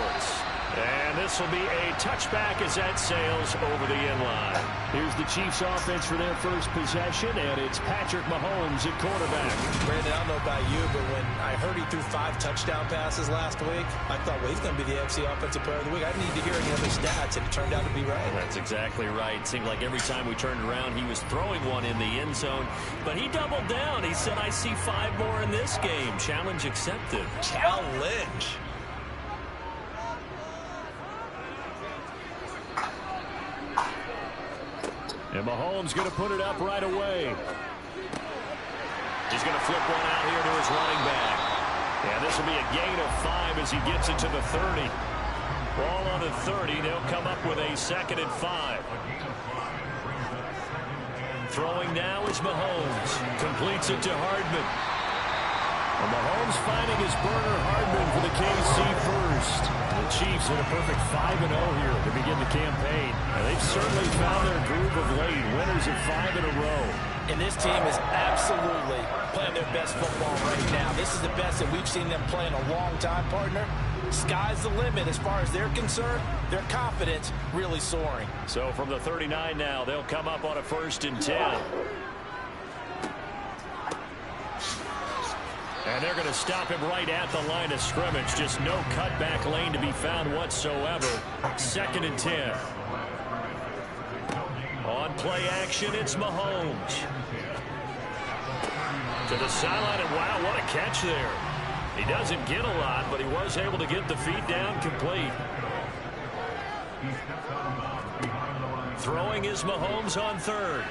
shorts. And this will be a touchback as that sails over the end line. Here's the Chiefs offense for their first possession, and it's Patrick Mahomes at quarterback. Brandon, I don't know about you, but when I heard he threw 5 touchdown passes last week, I thought, well, he's going to be the AFC Offensive Player of the Week. I didn't need to hear any other stats, and it turned out to be right. That's exactly right. It seemed like every time we turned around, he was throwing one in the end zone. But he doubled down. He said, I see 5 more in this game. Challenge accepted. Challenge. And Mahomes going to put it up right away. He's going to flip one out here to his running back. And this will be a gain of 5 as he gets it to the 30. Ball on the 30. They'll come up with a 2nd and 5. Throwing now is Mahomes. Completes it to Hardman. And Mahomes finding his burner Hardman for the KC first. The Chiefs hit a perfect 5-0 here to begin the campaign. And they've certainly found their groove of late. Winners of 5 in a row. And this team is absolutely playing their best football right now. This is the best that we've seen them play in a long time, partner. Sky's the limit as far as they're concerned. Their confidence really soaring. So from the 39 now, they'll come up on a 1st and 10. And they're going to stop him right at the line of scrimmage. Just no cutback lane to be found whatsoever. 2nd and 10. On play action, it's Mahomes. To the sideline, and wow, what a catch there. He doesn't get a lot, but he was able to get the feet down complete. Throwing is Mahomes on 3rd.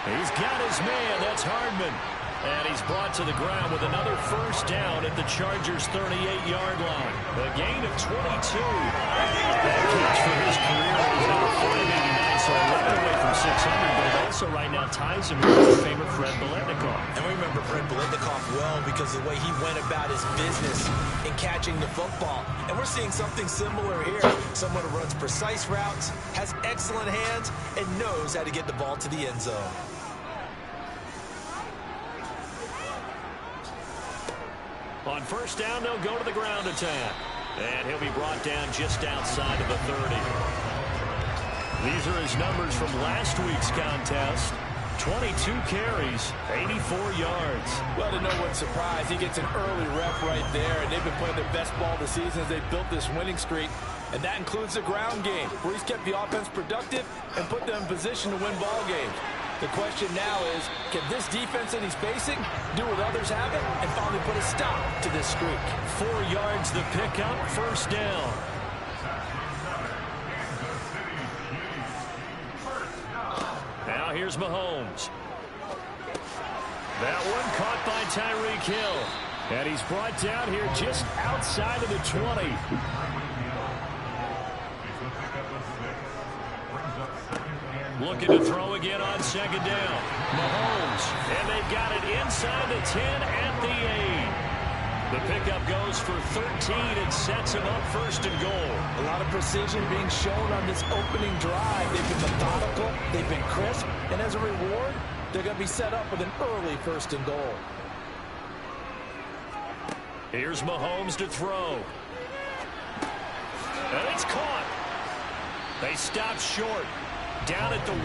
He's got his man. That's Hardman. And he's brought to the ground with another 1st down at the Chargers' 38-yard line. A gain of 22. That catch for his career is number 589, so 11 away from 600, but it also right now ties him with his favorite Fred Biletnikoff. And we remember Fred Biletnikoff well because of the way he went about his business in catching the football. And we're seeing something similar here. Someone who runs precise routes, has excellent hands, and knows how to get the ball to the end zone. On 1st down, they'll go to the ground attack. And he'll be brought down just outside of the 30. These are his numbers from last week's contest. 22 carries, 84 yards. Well, to no one's surprise, he gets an early rep right there, and they've been playing their best ball this season as they've built this winning streak. And that includes the ground game, where he's kept the offense productive and put them in position to win ball games. The question now is, can this defense that he's facing do what others haven't and finally put a stop to this streak? 4 yards the pickup, 1st down. Now here's Mahomes. That one caught by Tyreek Hill. And he's brought down here just outside of the 20. Looking to throw again on 2nd down. Mahomes, and they've got it inside the 10 at the 8. The pickup goes for 13 and sets him up 1st and goal. A lot of precision being shown on this opening drive. They've been methodical, they've been crisp, and as a reward, they're going to be set up with an early 1st and goal. Here's Mahomes to throw. And it's caught. They stopped short. Down at the 1.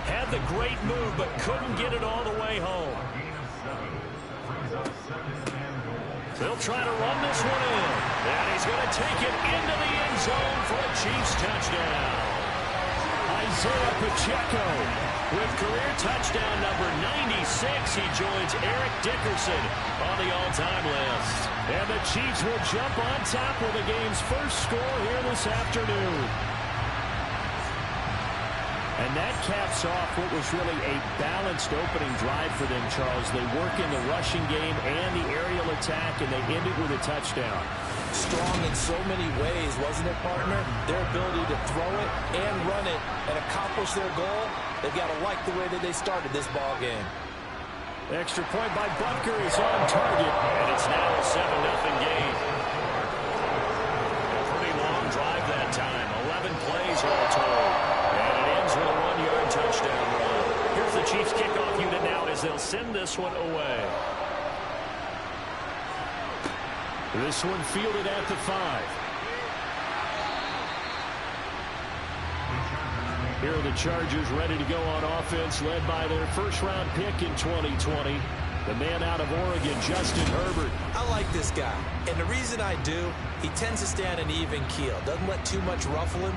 Had the great move, but couldn't get it all the way home. They'll try to run this one in. And he's going to take it into the end zone for a Chiefs touchdown. Isaiah Pacheco with career touchdown number 96. He joins Eric Dickerson on the all-time list. And the Chiefs will jump on top with the game's first score here this afternoon. And that caps off what was really a balanced opening drive for them, Charles. They work in the rushing game and the aerial attack, and they end it with a touchdown. Strong in so many ways, wasn't it, partner? Their ability to throw it and run it and accomplish their goal, they've got to like the way that they started this ball game. Extra point by Butker is on target, and it's now a 7-0 game. A pretty long drive that time, 11 plays all told. With a 1-yard touchdown run. Here's the Chiefs kickoff unit now as they'll send this one away. This one fielded at the 5. Here are the Chargers ready to go on offense, led by their first-round pick in 2020. The man out of Oregon, Justin Herbert. I like this guy, and the reason I do, he tends to stay on an even keel. Doesn't let too much ruffle him.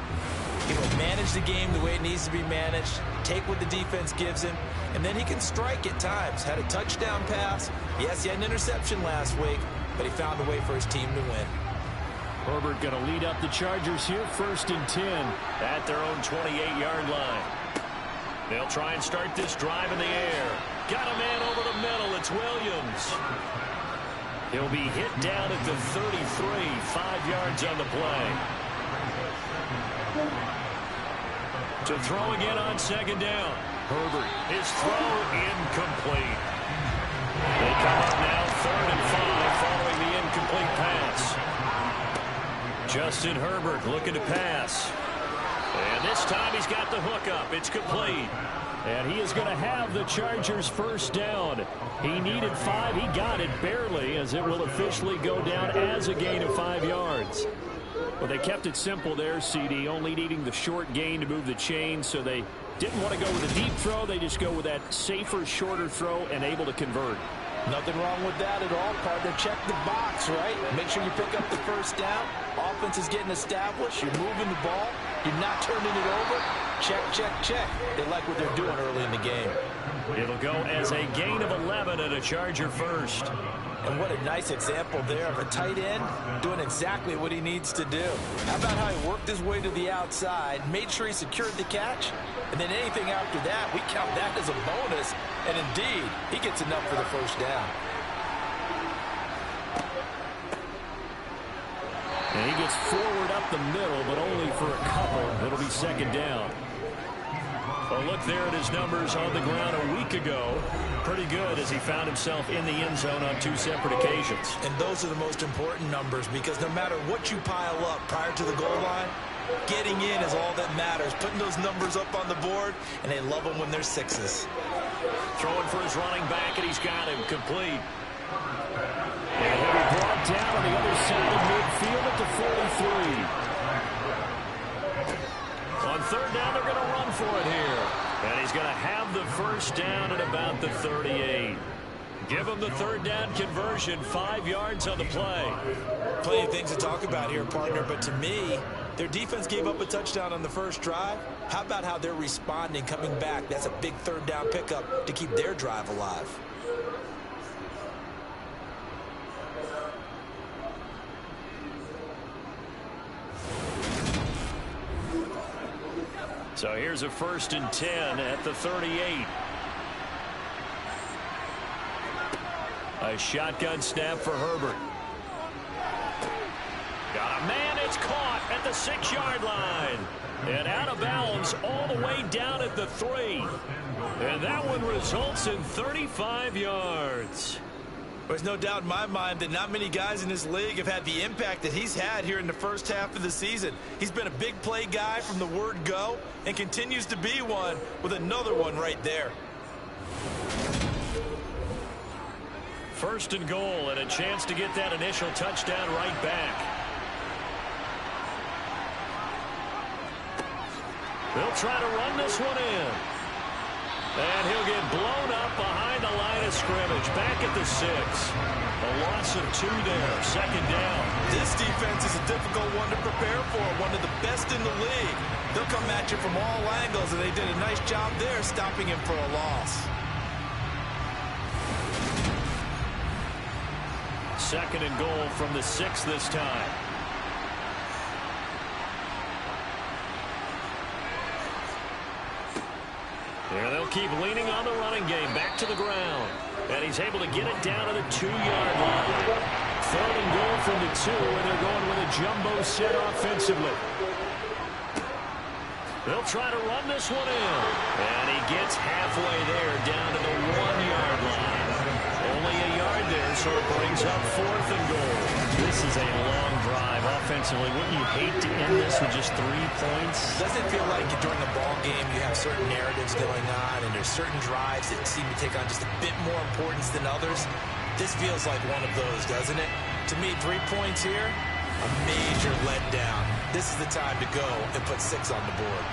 He will manage the game the way it needs to be managed, take what the defense gives him, and then he can strike at times. Had a touchdown pass. Yes, he had an interception last week, but he found a way for his team to win. Herbert going to lead up the Chargers here, 1st and 10 at their own 28-yard line. They'll try and start this drive in the air. Got a man over the middle. It's Williams. He'll be hit down at the 33, 5 yards on the play. To throw again on 2nd down. Herbert, his throw incomplete. They come up now 3rd and 5 following the incomplete pass. Justin Herbert looking to pass. And this time he's got the hook up. It's complete. And he is going to have the Chargers 1st down. He needed 5. He got it barely, as it will officially go down as a gain of 5 yards. Well, they kept it simple there, CD, only needing the short gain to move the chain, so they didn't want to go with a deep throw. They just go with that safer, shorter throw and able to convert. Nothing wrong with that at all, partner. Check the box, right? Make sure you pick up the 1st down. Offense is getting established. You're moving the ball. You're not turning it over. Check, check, check. They like what they're doing early in the game. It'll go as a gain of 11 and a Charger 1st. And what a nice example there of a tight end doing exactly what he needs to do. How about how he worked his way to the outside, made sure he secured the catch, and then anything after that, we count that as a bonus. And indeed, he gets enough for the 1st down. And he gets forward up the middle, but only for a couple. It'll be 2nd down. Well, look there at his numbers on the ground a week ago. Pretty good, as he found himself in the end zone on 2 separate occasions. And those are the most important numbers, because no matter what you pile up prior to the goal line, getting in is all that matters. Putting those numbers up on the board, and they love them when they're 6s. Throwing for his running back, and he's got him complete. And he'll be brought down on the other side of midfield at the 43. On 3rd down, they're going to run for it here. And he's going to have the 1st down at about the 38. Give him the 3rd down conversion, 5 yards on the play. Plenty of things to talk about here, partner, but to me, their defense gave up a touchdown on the 1st drive. How about how they're responding, coming back? That's a big 3rd down pickup to keep their drive alive. So here's a 1st and 10 at the 38. A shotgun snap for Herbert. Got a man, it's caught at the 6-yard line. And out of bounds all the way down at the 3. And that one results in 35 yards. There's no doubt in my mind that not many guys in this league have had the impact that he's had here in the 1st half of the season. He's been a big play guy from the word go and continues to be one with another one right there. 1st and goal, and a chance to get that initial touchdown right back. They'll try to run this one in. And he'll get blown up behind the line of scrimmage. Back at the 6. A loss of 2 there. 2nd down. This defense is a difficult one to prepare for. One of the best in the league. They'll come at you from all angles, and they did a nice job there stopping him for a loss. 2nd and goal from the 6 this time. There they'll keep leaning on the running game. Back to the ground. And he's able to get it down to the 2-yard line. 3rd and goal from the 2, and they're going with a jumbo set offensively. They'll try to run this one in. And he gets halfway there down to the 1-yard line. Only a yard there, so it brings up 4th and goal. This is a long drive offensively. Wouldn't you hate to end this with just 3 points? Doesn't it feel like during a ball game you have certain narratives going on and there's certain drives that seem to take on just a bit more importance than others? This feels like one of those, doesn't it? To me, 3 points here, a major letdown. This is the time to go and put 6 on the board.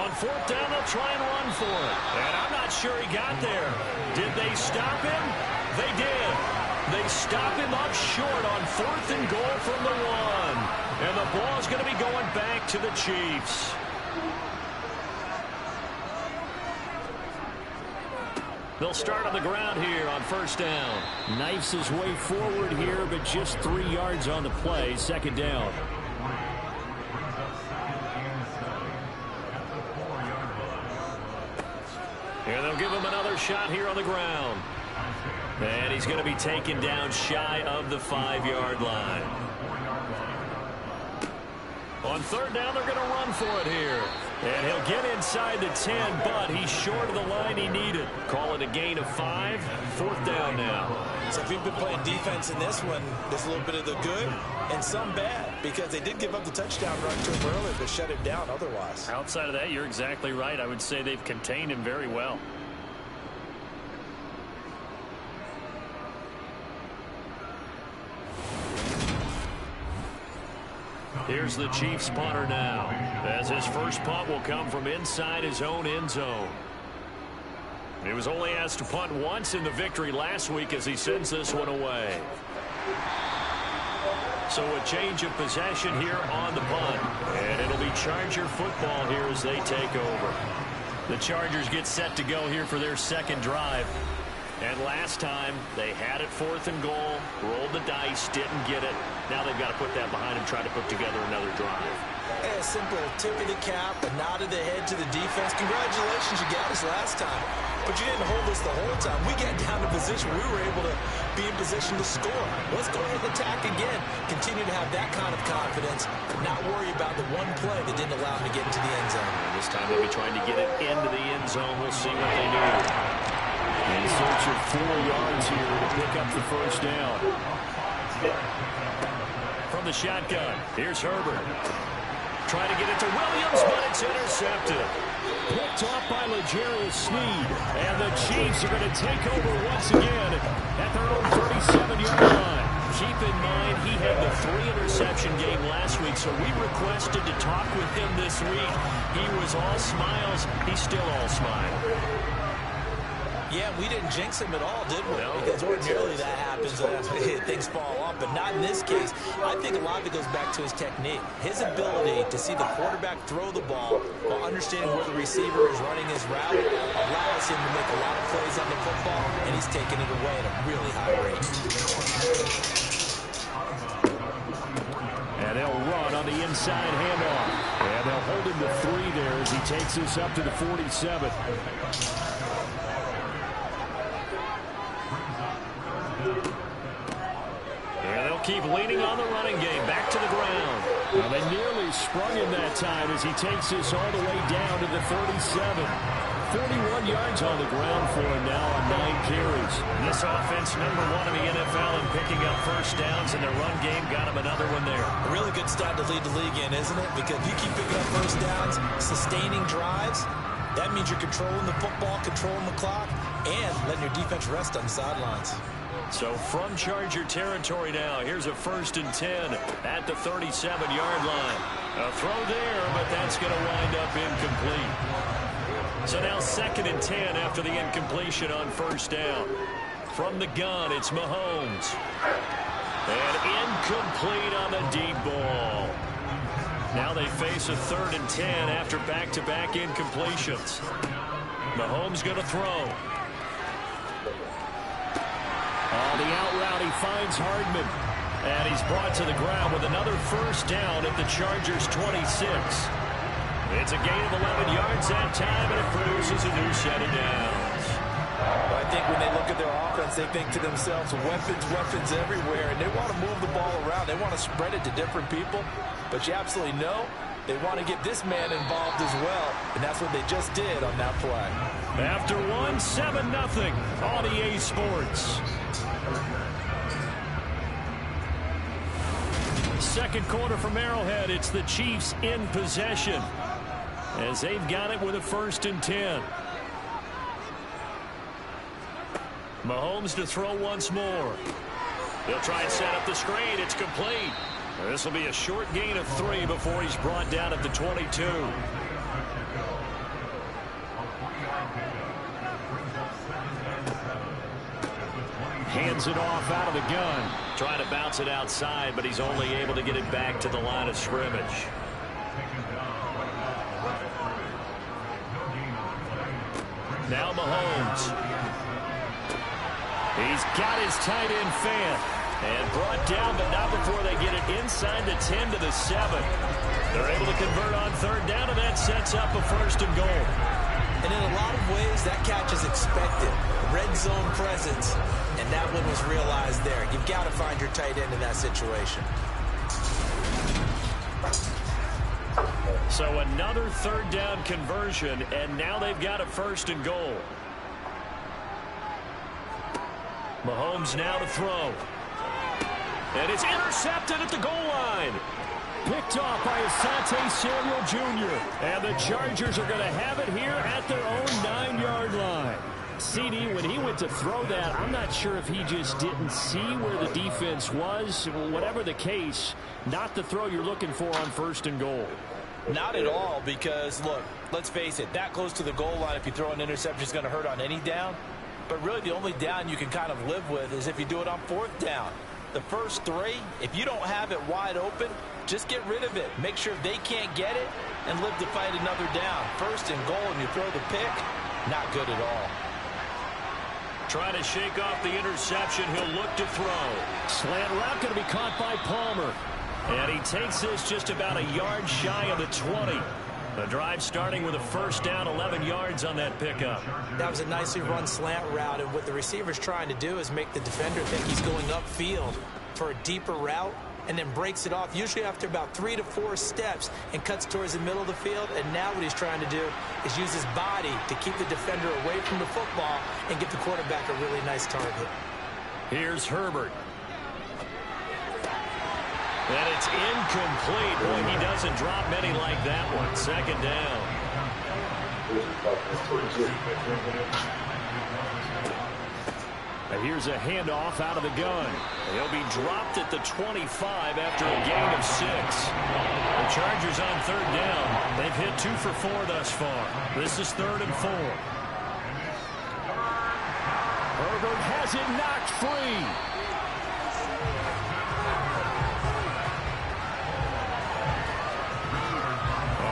On fourth down, they'll try and run for it. And I'm not sure he got there. Did they stop him? They did. They stop him up short on fourth and goal from the 1. And the ball's going to be going back to the Chiefs. They'll start on the ground here on first down. Knifes his way forward here, but just 3 yards on the play. Second down. And they'll give him another shot here on the ground. And he's going to be taken down shy of the 5-yard line. On third down, they're going to run for it here. And he'll get inside the 10, but he's short of the line he needed. Call it a gain of 5. Fourth down now. So if you've been playing defense in this one, there's a little bit of the good and some bad, because they did give up the touchdown run to him earlier, but shut him down otherwise. Outside of that, you're exactly right. I would say they've contained him very well. Here's the Chiefs punter now, as his first punt will come from inside his own end zone. He was only asked to punt once in the victory last week as he sends this one away. So a change of possession here on the punt. And it'll be Charger football here as they take over. The Chargers get set to go here for their second drive. And last time, they had it fourth and goal, rolled the dice, didn't get it. Now they've got to put that behind them, try to put together another drive. A simple tip of the cap, a nod of the head to the defense. Congratulations, you got us last time. But you didn't hold us the whole time. We got down to position. We were able to be in position to score. Let's go ahead and attack again. Continue to have that kind of confidence. Not worry about the one play that didn't allow them to get into the end zone. And this time they'll be trying to get it into the end zone. We'll see what they do. In search of 4 yards here to pick up the first down. From the shotgun, here's Herbert. Trying to get it to Williams, but it's intercepted. Picked off by L'Jarius Sneed. And the Chiefs are going to take over once again at their own 37-yard line. Keep in mind, he had the 3-interception game last week, so we requested to talk with him this week. He was all smiles. He's still all smile. Yeah, we didn't jinx him at all, did we? No. Because ordinarily that happens, things fall off, but not in this case. I think a lot of it goes back to his technique. His ability to see the quarterback throw the ball while understanding where the receiver is running his route allows him to make a lot of plays on the football, and he's taking it away at a really high rate. And they'll run on the inside handoff. And they'll hold him to 3 there as he takes this up to the 47. And they'll keep leaning on the running game. Back to the ground. Well, they nearly sprung him that time as he takes this all the way down to the 37. 41 yards on the ground for him now on 9 carries. This offense, number 1 in the NFL in picking up first downs, and their run game got him another one there. A really good stat to lead the league in, isn't it? Because if you keep picking up first downs, sustaining drives, that means you're controlling the football, controlling the clock, and letting your defense rest on the sidelines. So from Charger territory now, here's a 1st and 10 at the 37-yard line. A throw there, but that's going to wind up incomplete. So now 2nd and 10 after the incompletion on first down. From the gun, it's Mahomes. And incomplete on the deep ball. Now they face a 3rd and 10 after back-to-back incompletions. Mahomes going to throw. On the out route, he finds Hardman. And he's brought to the ground with another first down at the Chargers' 26. It's a gain of 11 yards that time, and it produces a new set of downs. Well, I think when they look at their offense, they think to themselves, weapons everywhere, and they want to move the ball around. They want to spread it to different people, but you absolutely know they want to get this man involved as well, and that's what they just did on that play. After 1, 7-0 on EA Sports. Second quarter from Arrowhead, it's the Chiefs in possession as they've got it with a 1st and 10. Mahomes to throw once more. They'll try and set up the screen. It's complete. This will be a short gain of 3 before he's brought down at the 22. Hands it off out of the gun. Trying to bounce it outside, but he's only able to get it back to the line of scrimmage. Now Mahomes. He's got his tight end fan. And brought down, but not before they get it inside the 10 to the 7. They're able to convert on third down, and that sets up a first and goal. And in a lot of ways, that catch is expected. Red zone presence, and that one was realized there. You've got to find your tight end in that situation. So another third down conversion, and now they've got a first and goal. Mahomes now to throw. And it's intercepted at the goal line. Picked off by Asante Samuel Jr. And the Chargers are going to have it here at their own 9-yard line. CD, when he went to throw that, I'm not sure if he just didn't see where the defense was. Whatever the case, not the throw you're looking for on first and goal. Not at all, because, look, let's face it, that close to the goal line, if you throw an interception, is going to hurt on any down. But really, the only down you can kind of live with is if you do it on fourth down. The first three, if you don't have it wide open, just get rid of it. Make sure they can't get it and live to fight another down. First and goal, and you throw the pick, not good at all. Trying to shake off the interception. He'll look to throw. Slant route going to be caught by Palmer. And he takes this just about a yard shy of the 20. The drive starting with a first down, 11 yards on that pickup. That was a nicely run slant route, and what the receiver's trying to do is make the defender think he's going upfield for a deeper route, and then breaks it off, usually after about 3 to 4 steps, and cuts towards the middle of the field. And now what he's trying to do is use his body to keep the defender away from the football and get the quarterback a really nice target. Here's Herbert. And it's incomplete. Boy, he doesn't drop many like that one. Second down. And here's a handoff out of the gun. He'll be dropped at the 25 after a gain of 6. The Chargers on third down. They've hit 2 for 4 thus far. This is 3rd and 4. Herbert has it knocked free.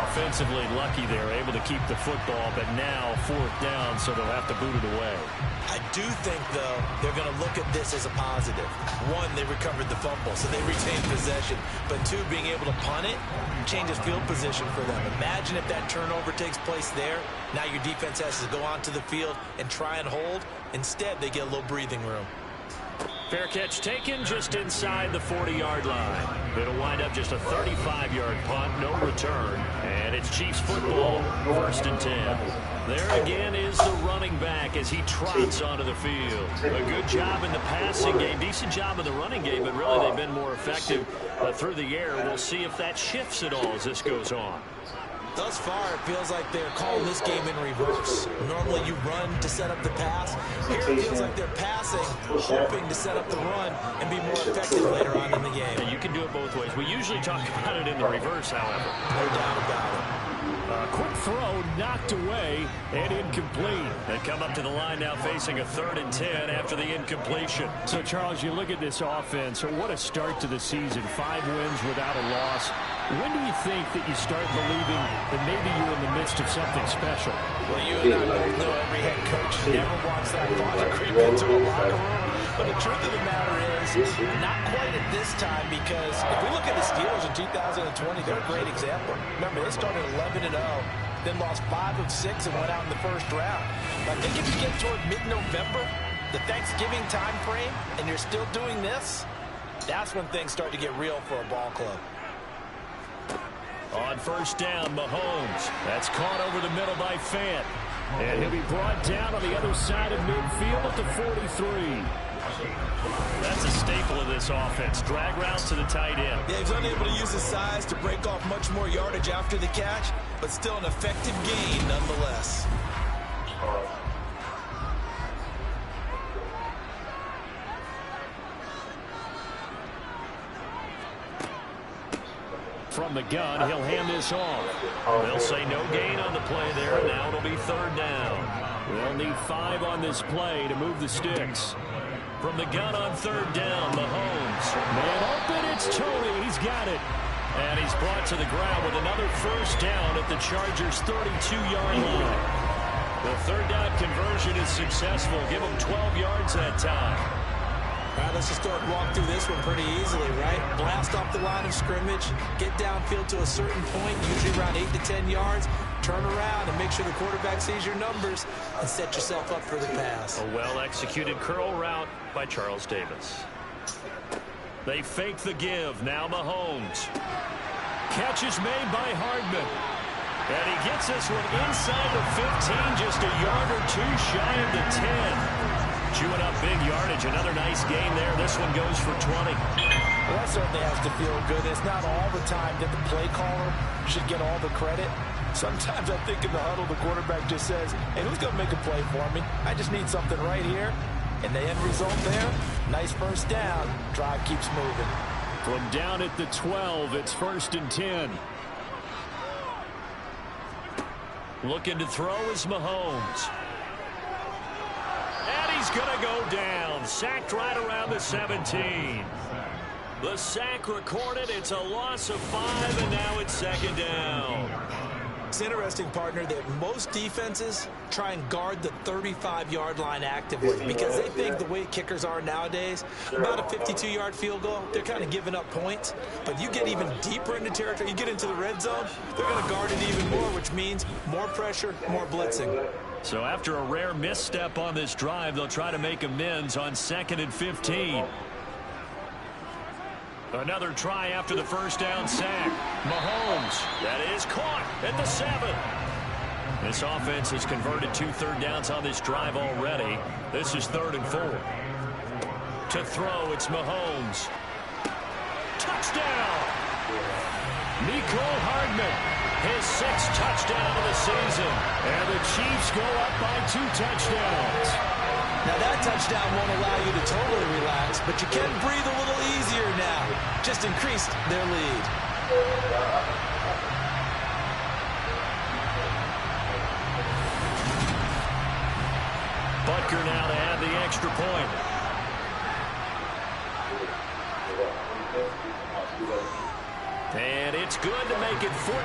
Offensively lucky they're able to keep the football, but now 4th down, so they'll have to boot it away. I do think, though, they're going to look at this as a positive. 1, they recovered the fumble, so they retained possession. But 2, being able to punt it changes field position for them. Imagine if that turnover takes place there. Now your defense has to go onto the field and try and hold. Instead, they get a little breathing room. Fair catch taken just inside the 40-yard line. It'll wind up just a 35-yard punt, no return. And it's Chiefs football, 1st and 10. There again is the running back as he trots onto the field. A good job in the passing game, decent job in the running game, but really they've been more effective through the air. We'll see if that shifts at all as this goes on. Thus far, it feels like they're calling this game in reverse. Normally you run to set up the pass. Here it feels like they're passing, hoping to set up the run and be more effective later on in the game. Yeah, you can do it both ways. We usually talk about it in the reverse, however. No doubt about it. A quick throw knocked away and incomplete. They come up to the line now facing a 3rd and 10 after the incompletion. So, Charles, you look at this offense. What a start to the season. 5 wins without a loss. When do you think that you start believing that maybe you're in the midst of something special? Well, you and I both know every head coach never wants that thought to creep into a locker room. But the truth of the matter is, not quite at this time, because if we look at the Steelers in 2020, they're a great example. Remember, they started 11-0, then lost 5 of 6 and went out in the first round. I think if you get toward mid-November, the Thanksgiving time frame, and you're still doing this, that's when things start to get real for a ball club. On first down, Mahomes. That's caught over the middle by Fant. And he'll be brought down on the other side of midfield at the 43. That's a staple of this offense. Drag routes to the tight end. Yeah, he's unable to use his size to break off much more yardage after the catch, but still an effective gain nonetheless. From the gun, he'll hand this off. They'll say no gain on the play there. Now it'll be 3rd down. They'll need 5 on this play to move the sticks. From the gun on third down, Mahomes. Man open, it's Tony. He's got it. And he's brought to the ground with another first down at the Chargers' 32-yard line. The third down conversion is successful. Give him 12 yards that time. All right, let's just start walk through this one pretty easily, right? Blast off the line of scrimmage, get downfield to a certain point, usually around 8 to 10 yards, turn around and make sure the quarterback sees your numbers and set yourself up for the pass. A well-executed curl route by Charles Davis. They fake the give. Now Mahomes. Catch is made by Hardman. And he gets this one inside the 15, just a yard or two shy of the 10. Chewing up big yardage. Another nice gain there. This one goes for 20. Well, that certainly has to feel good. It's not all the time that the play caller should get all the credit. Sometimes I think in the huddle, the quarterback just says, hey, who's going to make a play for me? I just need something right here. And the end result there, nice first down. Drive keeps moving. From down at the 12, it's 1st and 10. Looking to throw is Mahomes. And he's going to go down. Sacked right around the 17. The sack recorded. It's a loss of 5, and now it's 2nd down. It's interesting, partner, that most defenses try and guard the 35-yard line actively because they think the way kickers are nowadays, about a 52-yard field goal, they're kind of giving up points. But you get even deeper into territory, you get into the red zone, they're going to guard it even more, which means more pressure, more blitzing. So after a rare misstep on this drive, they'll try to make amends on 2nd and 15. Another try after the first down sack. Mahomes, that is caught at the 7. This offense has converted 2 third downs on this drive already. This is 3rd and 4. To throw, it's Mahomes. Touchdown! Nicole Hardman, his 6th touchdown of the season. And the Chiefs go up by 2 touchdowns. Now that touchdown won't allow you to totally relax, but you can breathe a little easier now. Just increased their lead. Butker now to add the extra point. And it's good to make it 14-0.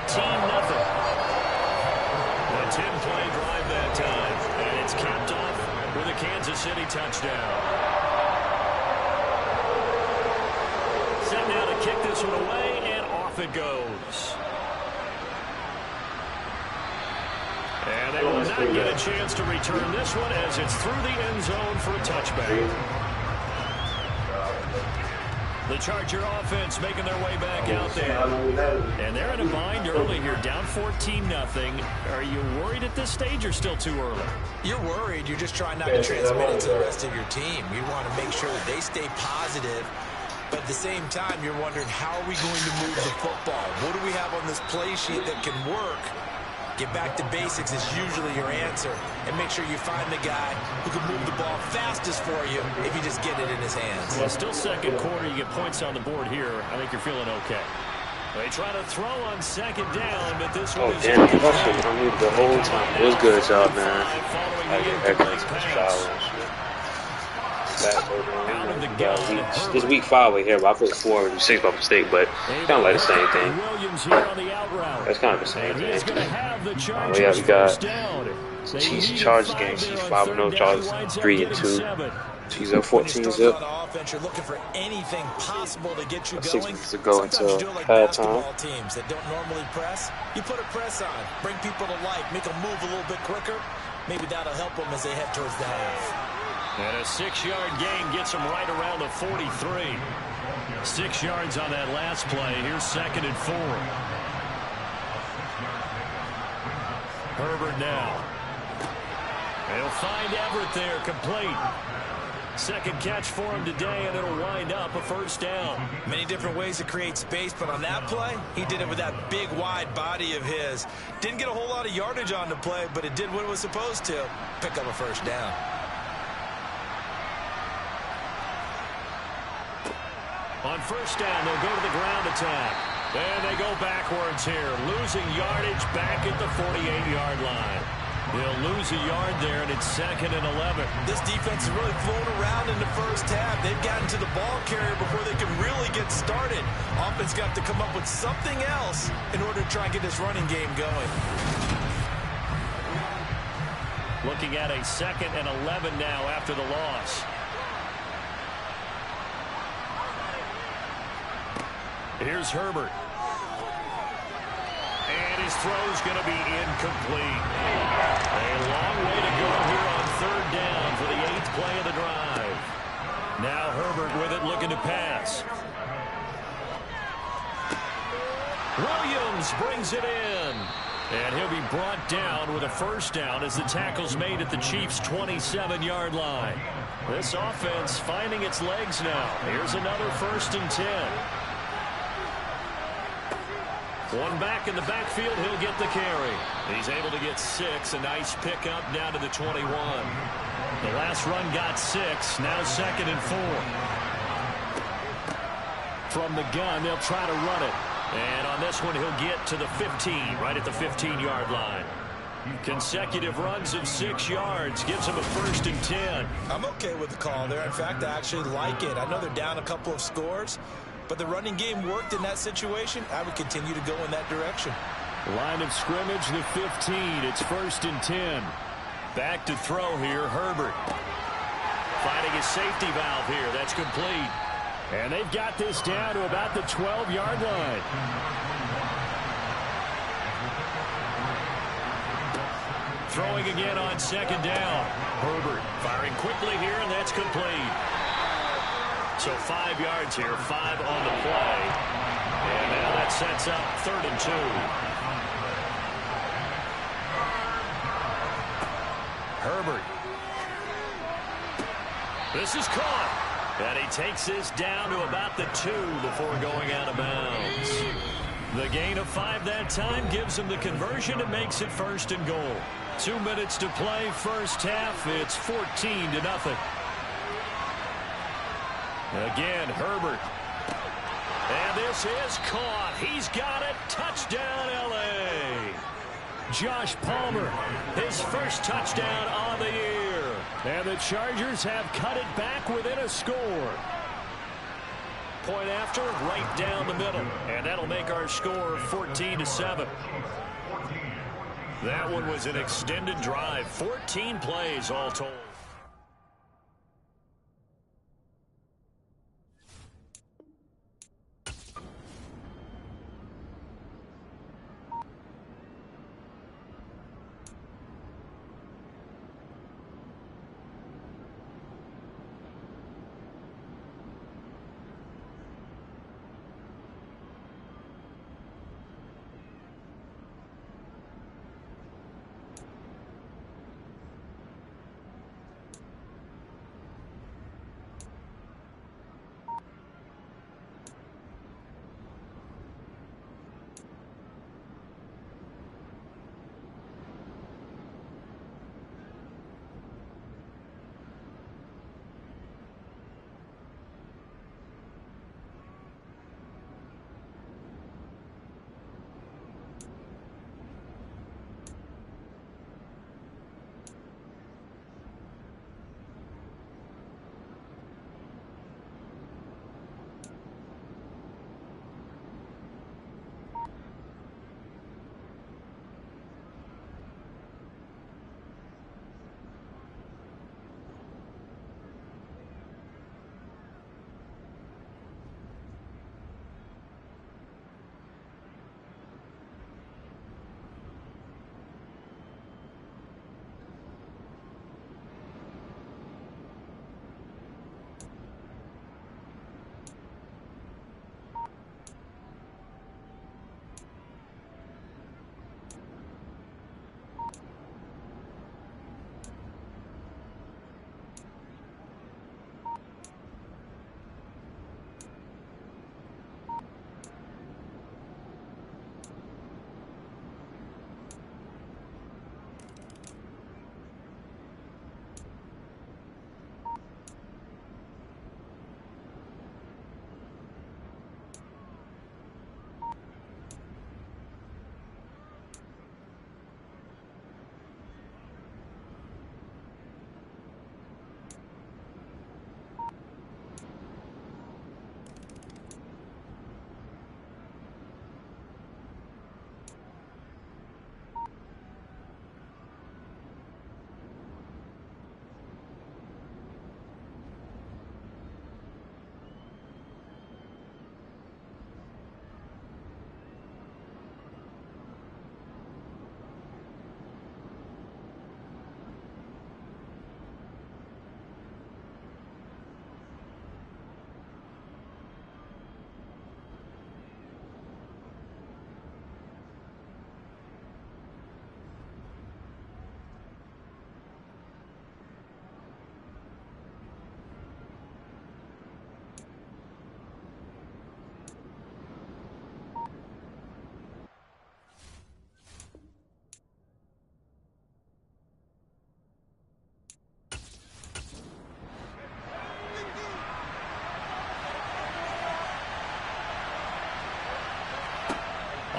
A 10-play drive that time. And it's capped off with a Kansas City touchdown. Set now to kick this one away, and off it goes. And they will not get a chance to return this one as it's through the end zone for a touchback. The Charger offense making their way back out there. And they're in a bind early here, down 14-0. Are you worried at this stage or still too early? You're worried. You're just trying not to transmit it to the rest of your team. You want to make sure that they stay positive. But at the same time, you're wondering, how are we going to move the football? What do we have on this play sheet that can work? Get back to basics is usually your answer. And make sure you find the guy who can move the ball fastest for you if you just get it in his hands. Well, still second quarter. You get points on the board here. I think you're feeling okay. They try to throw on 2nd down, but this one is... damn, I should have moved the whole time. It was good, y'all, man. I get everything to the shower and shit. This week 5 right here, but I put 4 and 6 by mistake, but kind of like the same thing. That's kind of the same thing. Oh yeah, we got the Chiefs Chargers game. Chiefs 5-0, Chargers 3-2. Chiefs up 14-0. You're looking for anything possible to get you going. 6 weeks to go until halftime. Teams that don't normally press, you put a press on, bring people to life, make them move a little bit quicker. Maybe that'll help them as they head towards the half. And a 6-yard gain gets him right around the 43. 6 yards on that last play. Here's 2nd and 4. Herbert now. He'll find Everett there, complete. 2nd catch for him today, and it'll wind up a first down. Many different ways to create space, but on that play, he did it with that big, wide body of his. Didn't get a whole lot of yardage on the play, but it did what it was supposed to. Pick up a first down. On first down, they'll go to the ground attack. And they go backwards here, losing yardage back at the 48-yard line. He'll lose a yard there, and it's 2nd and 11. This defense is really flown around in the first half. They've gotten to the ball carrier before they can really get started. Offense got to come up with something else in order to try and get this running game going. Looking at a 2nd and 11 now after the loss. Here's Herbert. And his throw's going to be incomplete. A long way to go here on 3rd down for the 8th play of the drive. Now Herbert with it, looking to pass. Williams brings it in. And he'll be brought down with a 1st down as the tackle's made at the Chiefs' 27-yard line. This offense finding its legs now. Here's another 1st and 10. One back in the backfield, he'll get the carry. He's able to get 6, a nice pickup down to the 21. The last run got 6, now 2nd and 4. From the gun, they'll try to run it. And on this one, he'll get to the 15, right at the 15-yard line. Consecutive runs of 6 yards gives him a 1st and 10. I'm okay with the call there. In fact, I actually like it. I know they're down a couple of scores, but the running game worked in that situation. I would continue to go in that direction. Line of scrimmage, the 15. It's 1st and 10. Back to throw here, Herbert. Finding his safety valve here. That's complete. And they've got this down to about the 12-yard line. Throwing again on 2nd down. Herbert firing quickly here, and that's complete. So 5 yards here, 5 on the play. And now that sets up 3rd and 2. Herbert. This is caught. And he takes this down to about the 2 before going out of bounds. The gain of 5 that time gives him the conversion and makes it 1st and goal. 2 minutes to play, 1st half. It's 14-0. Again, Herbert. And this is caught. He's got it. Touchdown, L.A. Josh Palmer, his 1st touchdown on the year. And the Chargers have cut it back within a score. Point after, right down the middle. And that'll make our score 14-7. That one was an extended drive. 14 plays all told.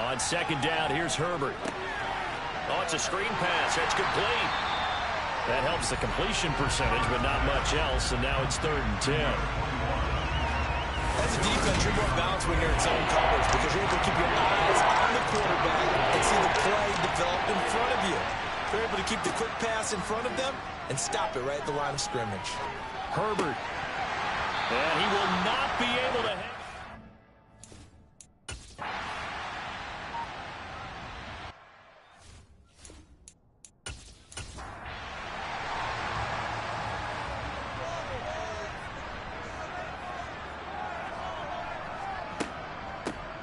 On second down, here's Herbert. Oh, it's a screen pass. It's complete. That helps the completion percentage, but not much else, and now it's 3rd and 10. As a defense, you're more balanced when you're in zone coverage because you're able to keep your eyes on the quarterback and see the play develop in front of you. You're able to keep the quick pass in front of them and stop it right at the line of scrimmage. Herbert. And he will not be able to hang.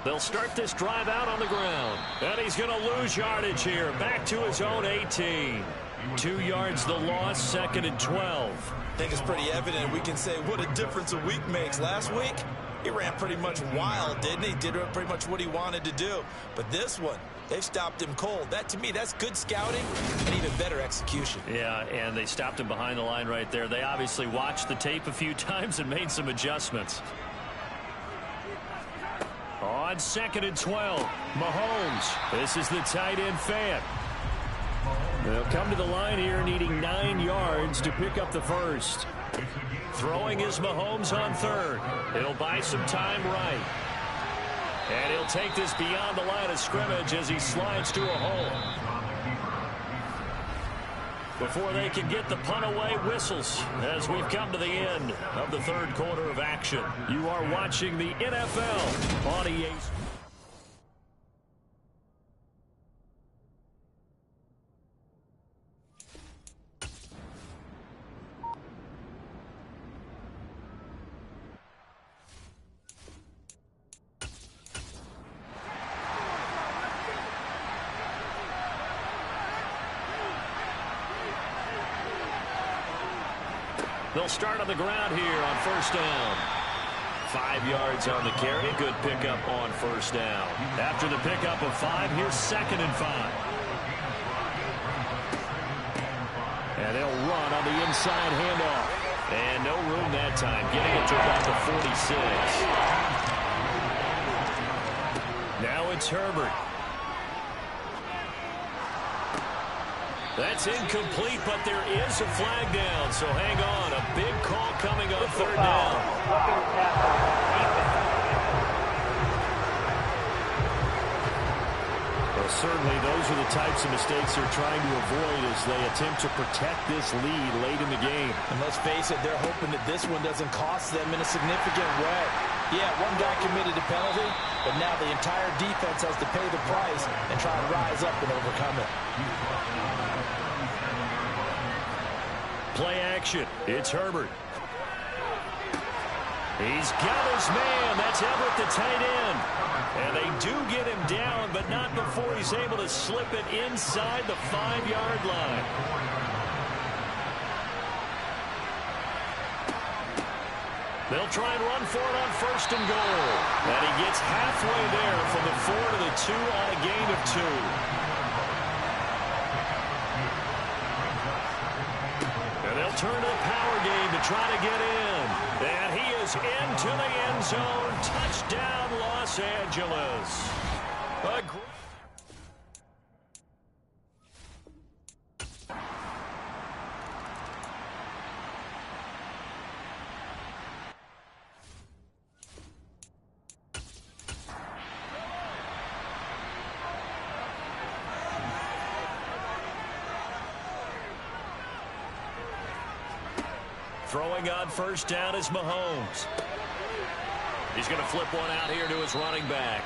They'll start this drive out on the ground. And he's going to lose yardage here. Back to his own 18. 2 yards the loss, 2nd and 12. I think it's pretty evident. We can say what a difference a week makes. Last week, he ran pretty much wild, didn't he? Did pretty much what he wanted to do. But this one, they've stopped him cold. That, to me, that's good scouting and even better execution. Yeah, and they stopped him behind the line right there. They obviously watched the tape a few times and made some adjustments. On 2nd and 12, Mahomes. This is the tight end fan. They'll come to the line here needing 9 yards to pick up the first. Throwing is Mahomes on 3rd. He'll buy some time right. And he'll take this beyond the line of scrimmage as he slides to a hole. Before they can get the punt away, whistles as we've come to the end of the 3rd quarter of action. You are watching the NFL on EA. They'll start on the ground here on 1st down. 5 yards on the carry. Good pickup on 1st down. After the pickup of 5, here's 2nd and 5. And they'll run on the inside handoff. And no room that time. Getting it to about the 46. Now it's Herbert. That's incomplete, but there is a flag down, so hang on. A big call coming on 3rd down. Well, certainly those are the types of mistakes they're trying to avoid as they attempt to protect this lead late in the game. And let's face it, they're hoping that this one doesn't cost them in a significant way. Yeah, one guy committed a penalty, but now the entire defense has to pay the price and try and rise up and overcome it. Play action. It's Herbert. He's got his man. That's Everett, the tight end. And they do get him down, but not before he's able to slip it inside the 5-yard line. They'll try and run for it on 1st and goal. And he gets halfway there from the 4 to the 2 on a gain of 2. They'll turn to the power game to try to get in. And he is into the end zone. Touchdown, Los Angeles. Throwing on 1st down is Mahomes. He's going to flip one out here to his running back.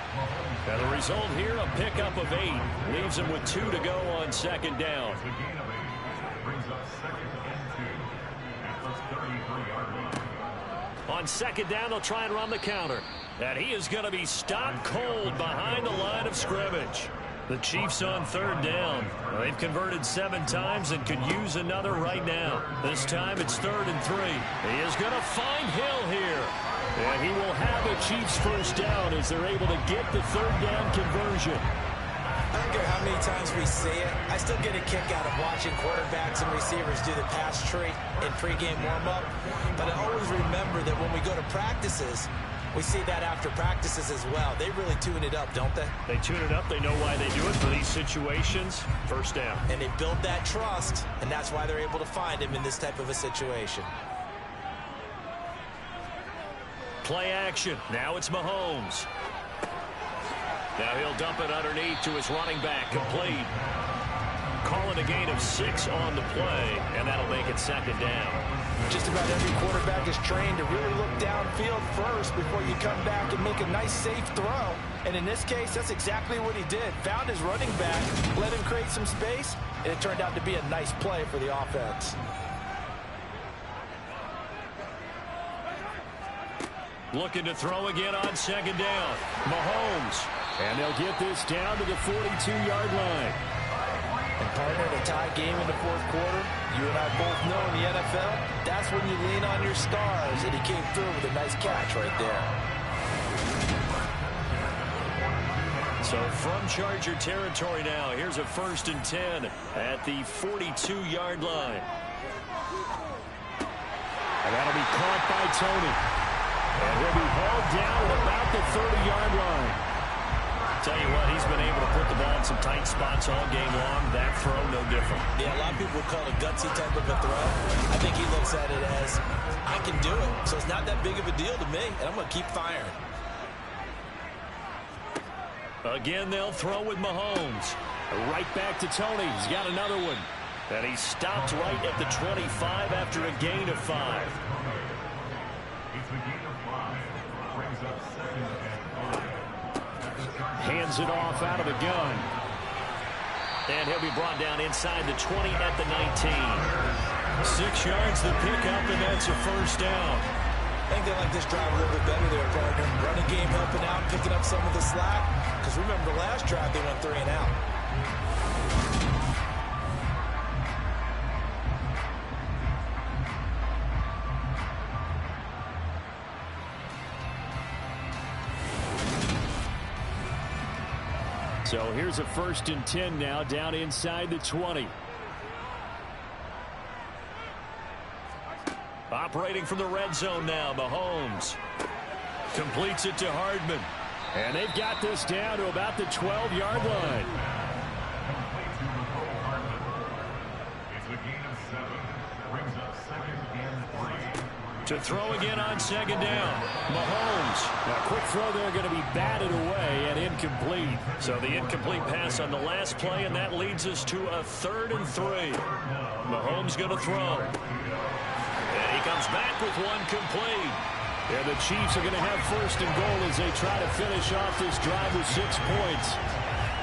And the result here, a pickup of 8. Leaves him with 2 to go on 2nd down. On 2nd down, they'll try and run the counter. And he is going to be stopped cold behind the line of scrimmage. The Chiefs on 3rd down. They've converted 7 times and could use another right now. This time it's 3rd and 3. He is going to find Hill here. And he will have the Chiefs 1st down as they're able to get the 3rd down conversion. I don't care how many times we see it. I still get a kick out of watching quarterbacks and receivers do the pass tree in pregame warm-up. But I always remember that when we go to practices, We see that after practices as well. They really tune it up, don't they? They tune it up. They know why they do it for these situations. First down. And they build that trust, and that's why they're able to find him in this type of a situation. Play action. Now it's Mahomes. Now he'll dump it underneath to his running back. Complete. Calling a gain of 6 on the play, and that'll make it second down. Just about every quarterback is trained to really look downfield first before you come back and make a nice, safe throw. And in this case, that's exactly what he did. Found his running back, let him create some space, and it turned out to be a nice play for the offense. Looking to throw again on second down. Mahomes. And they'll get this down to the 42-yard line. And partner, in a tie game in the fourth quarter, you and I both know in the NFL, that's when you lean on your stars, and he came through with a nice catch right there. So from Charger territory now, here's a 1st and 10 at the 42-yard line. And that'll be caught by Tony. And he'll be hauled down at about the 30-yard line. Tell you what, he's been able to put the ball in some tight spots all game long. That throw, no different. Yeah, a lot of people would call it a gutsy type of a throw. I think he looks at it as, I can do it. So it's not that big of a deal to me, and I'm going to keep firing. Again, they'll throw with Mahomes. Right back to Tony. He's got another one. And he stopped right at the 25 after a gain of 5. Hands it off out of the gun. And he'll be brought down inside the 20 at the 19. 6 yards the pickup, and that's a 1st down. I think they like this drive a little bit better there, partner. Running game helping out, picking up some of the slack. Because remember, the last drive they went 3 and out. So here's a 1st and 10 now, down inside the 20. Operating from the red zone now, Mahomes. Completes it to Hardman. And they've got this down to about the 12-yard line. To throw again on second down. Mahomes. Now, quick throw there going to be batted away and incomplete. So the incomplete pass on the last play, and that leads us to a 3rd and 3. Mahomes going to throw. And he comes back with one complete. And the Chiefs are going to have 1st and goal as they try to finish off this drive with 6 points.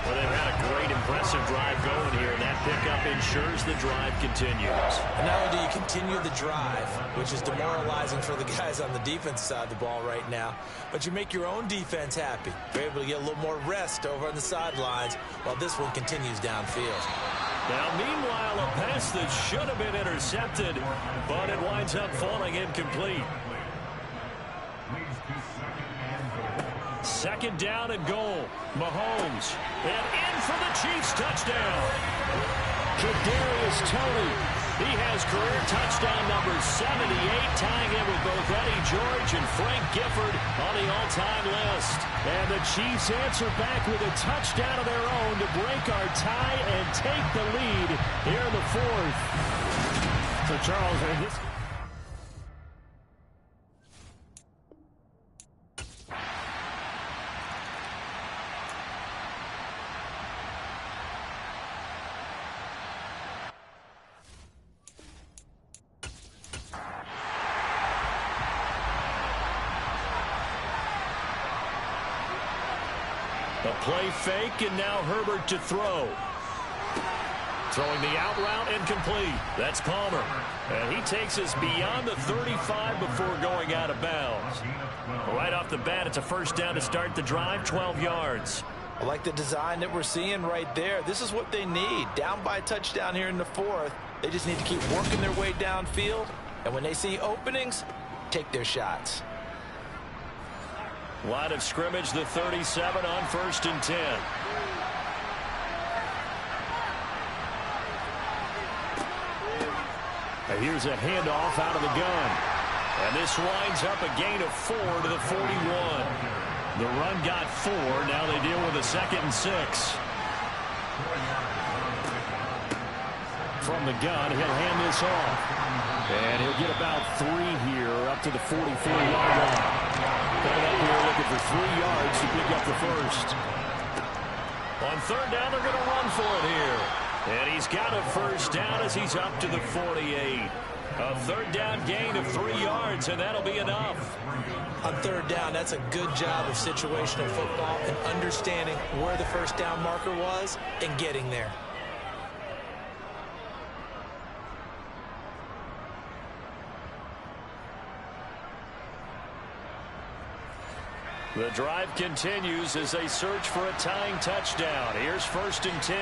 Well, they've had a great, impressive drive going here. And that pickup ensures the drive continues. And not only do you continue the drive, which is demoralizing for the guys on the defense side of the ball right now, but you make your own defense happy. You're able to get a little more rest over on the sidelines while this one continues downfield. Now, meanwhile, a pass that should have been intercepted, but it winds up falling incomplete. 2nd down and goal. Mahomes. And in for the Chiefs touchdown. Kadarius Toney. He has career touchdown number 78, tying in with both Eddie George and Frank Gifford on the all-time list. And the Chiefs answer back with a touchdown of their own to break our tie and take the lead here in the 4th. So, Charles, this... A play fake, and now Herbert to throw. Throwing the out route and complete. That's Palmer. And he takes us beyond the 35 before going out of bounds. Right off the bat, it's a 1st down to start the drive, 12 yards. I like the design that we're seeing right there. This is what they need. Down by a touchdown here in the 4th. They just need to keep working their way downfield. And when they see openings, take their shots. Line of scrimmage, the 37 on 1st and 10. And here's a handoff out of the gun. And this winds up a gain of 4 to the 41. The run got 4. Now they deal with a 2nd and 6. From the gun, he'll hand this off. And he'll get about 3 here up to the 44-yard line. Coming up here looking for 3 yards to pick up the first. On 3rd down, they're going to run for it here. And he's got a first down as he's up to the 48. A 3rd down gain of 3 yards, and that'll be enough. On 3rd down, that's a good job of situational football and understanding where the first down marker was and getting there. The drive continues as they search for a tying touchdown. Here's 1st and 10.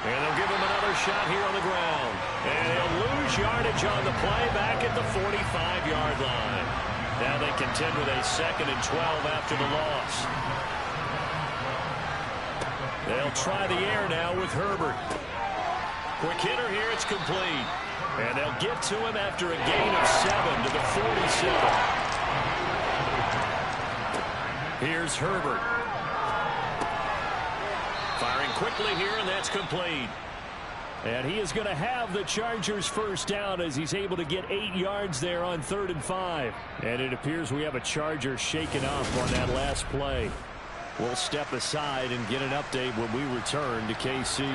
And they'll give him another shot here on the ground. And he'll lose yardage on the play back at the 45-yard line. Now they contend with a 2nd and 12 after the loss. They'll try the air now with Herbert. Quick hitter here, it's complete. And they'll get to him after a gain of 7 to the 47. Here's Herbert. Firing quickly here, and that's complete. And he is going to have the Chargers first down as he's able to get 8 yards there on 3rd and 5. And it appears we have a Charger shaken up on that last play. We'll step aside and get an update when we return to KC.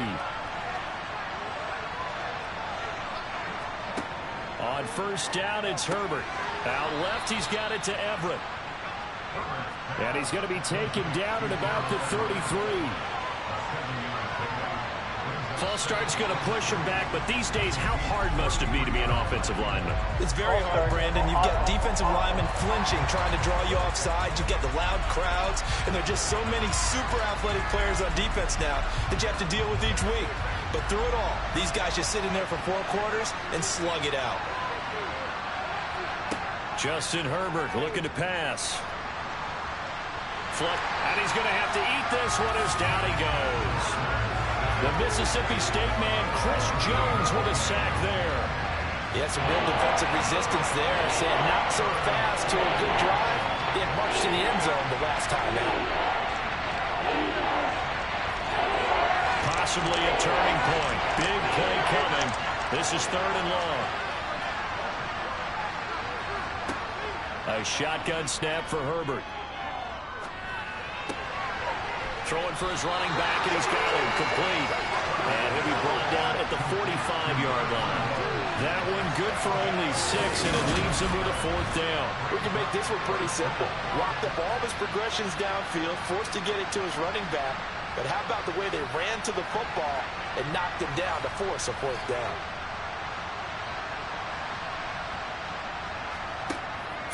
On 1st down, it's Herbert. Out left, he's got it to Everett. And he's going to be taken down at about the 33. False start's going to push him back, but these days, how hard must it be to be an offensive lineman? It's very hard, Brandon. You've got defensive linemen flinching, trying to draw you off sides. You've got the loud crowds, and there are just so many super athletic players on defense now that you have to deal with each week. But through it all, these guys just sit in there for 4 quarters and slug it out. Justin Herbert looking to pass. Flip, and he's going to have to eat this one as down he goes. The Mississippi State man, Chris Jones, with a sack there. He had some real defensive resistance there, saying not so fast to a good drive. He had marched to the end zone the last time out. Possibly a turning point. Big play coming. This is 3rd and long. A shotgun snap for Herbert. Throwing for his running back, and he's got him complete. And he'll be brought down at the 45-yard line. That one good for only 6, and it leaves him with a 4th down. We can make this one pretty simple. Lock up all of his progressions downfield, forced to get it to his running back. But how about the way they ran to the football and knocked him down to force a 4th down?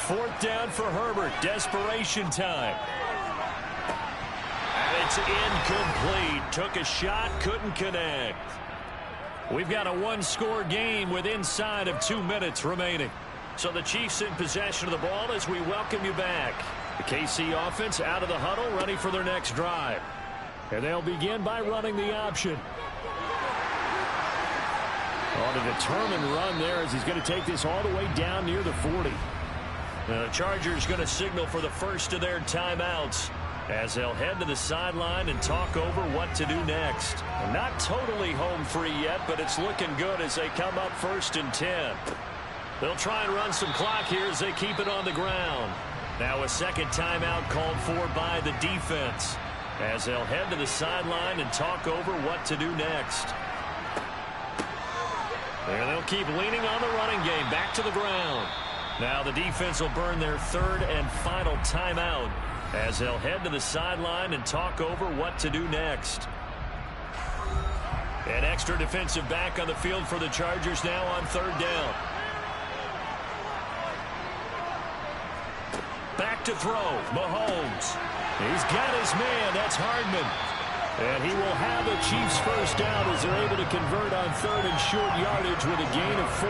4th down for Herbert. Desperation time. And it's incomplete. Took a shot, couldn't connect. We've got a 1-score game with inside of 2 minutes remaining. So the Chiefs in possession of the ball as we welcome you back. The KC offense out of the huddle, ready for their next drive. And they'll begin by running the option. On a determined run there as he's going to take this all the way down near the 40. Now the Chargers going to signal for the first of their timeouts as they'll head to the sideline and talk over what to do next. Not totally home free yet, but it's looking good as they come up 1st and 10. They'll try and run some clock here as they keep it on the ground. Now a 2nd timeout called for by the defense as they'll head to the sideline and talk over what to do next. There they'll keep leaning on the running game back to the ground. Now the defense will burn their 3rd and final timeout as they'll head to the sideline and talk over what to do next. An extra defensive back on the field for the Chargers now on 3rd down. Back to throw, Mahomes. He's got his man, that's Hardman. And he will have the Chiefs first down as they're able to convert on 3rd and short yardage with a gain of 4.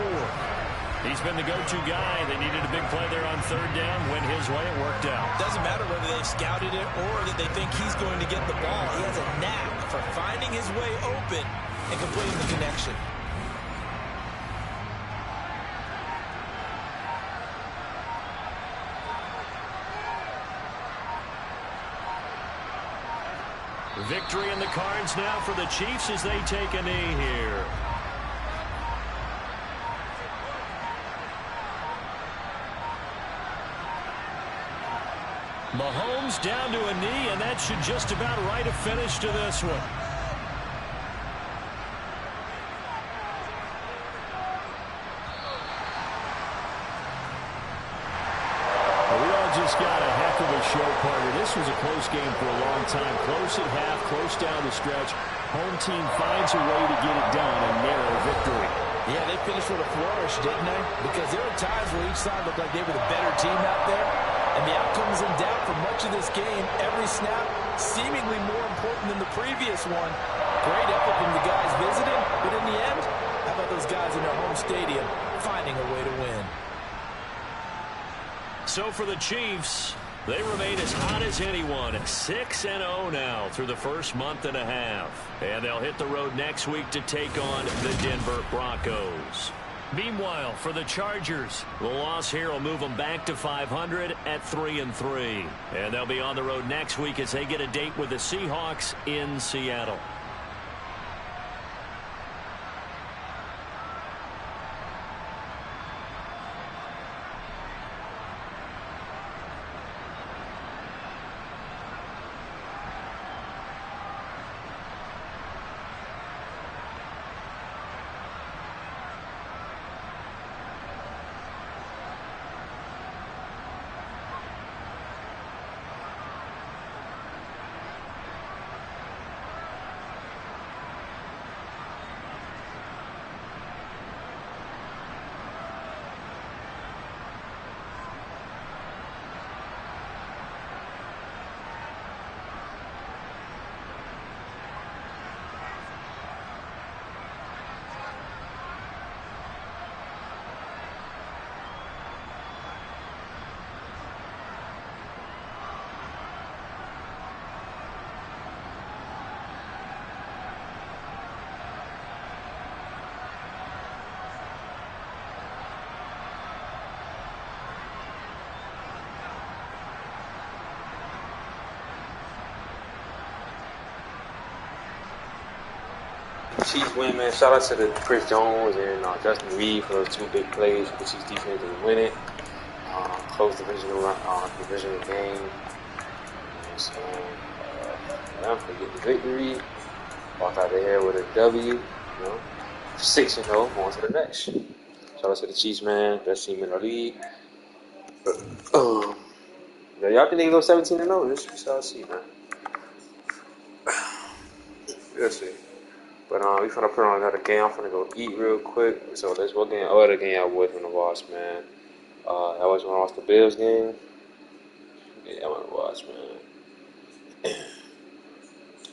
He's been the go-to guy. They needed a big play there on 3rd down. Went his way, it worked out. Doesn't matter whether they've scouted it or that they think he's going to get the ball. He has a knack for finding his way open and completing the connection. Victory in the cards now for the Chiefs as they take a knee here. Mahomes down to a knee, and that should just about write a finish to this one. Just got a heck of a show, partner. This was a close game for a long time. Close at half, close down the stretch. Home team finds a way to get it done, a narrow victory. Yeah, they finished with a flourish, didn't they? Because there were times where each side looked like they were the better team out there. And the outcome was in doubt for much of this game. Every snap seemingly more important than the previous one. Great effort from the guys visiting, but in the end, how about those guys in their home stadium finding a way to win? So for the Chiefs, they remain as hot as anyone, 6-0 now through the first month and a half. And they'll hit the road next week to take on the Denver Broncos. Meanwhile, for the Chargers, the loss here will move them back to 500 at 3-3. And they'll be on the road next week as they get a date with the Seahawks in Seattle. Chiefs win, man. Shout out to the Chris Jones and Justin Reed for those two big plays for the Chiefs defense to win it. Close divisional game. So, yeah, they get the victory. Walk out of here with a W. You know, 6-0, on to the next. Shout out to the Chiefs, man. Best team in the league. Yeah, y'all think they can go 17-0? This we shall see, man. We'll see. But we finna put on another game. I'm finna go eat real quick. So that's what game. Other game I was wanna watch, man. I always wanna watch the Bills game. Yeah, I wanna watch, man.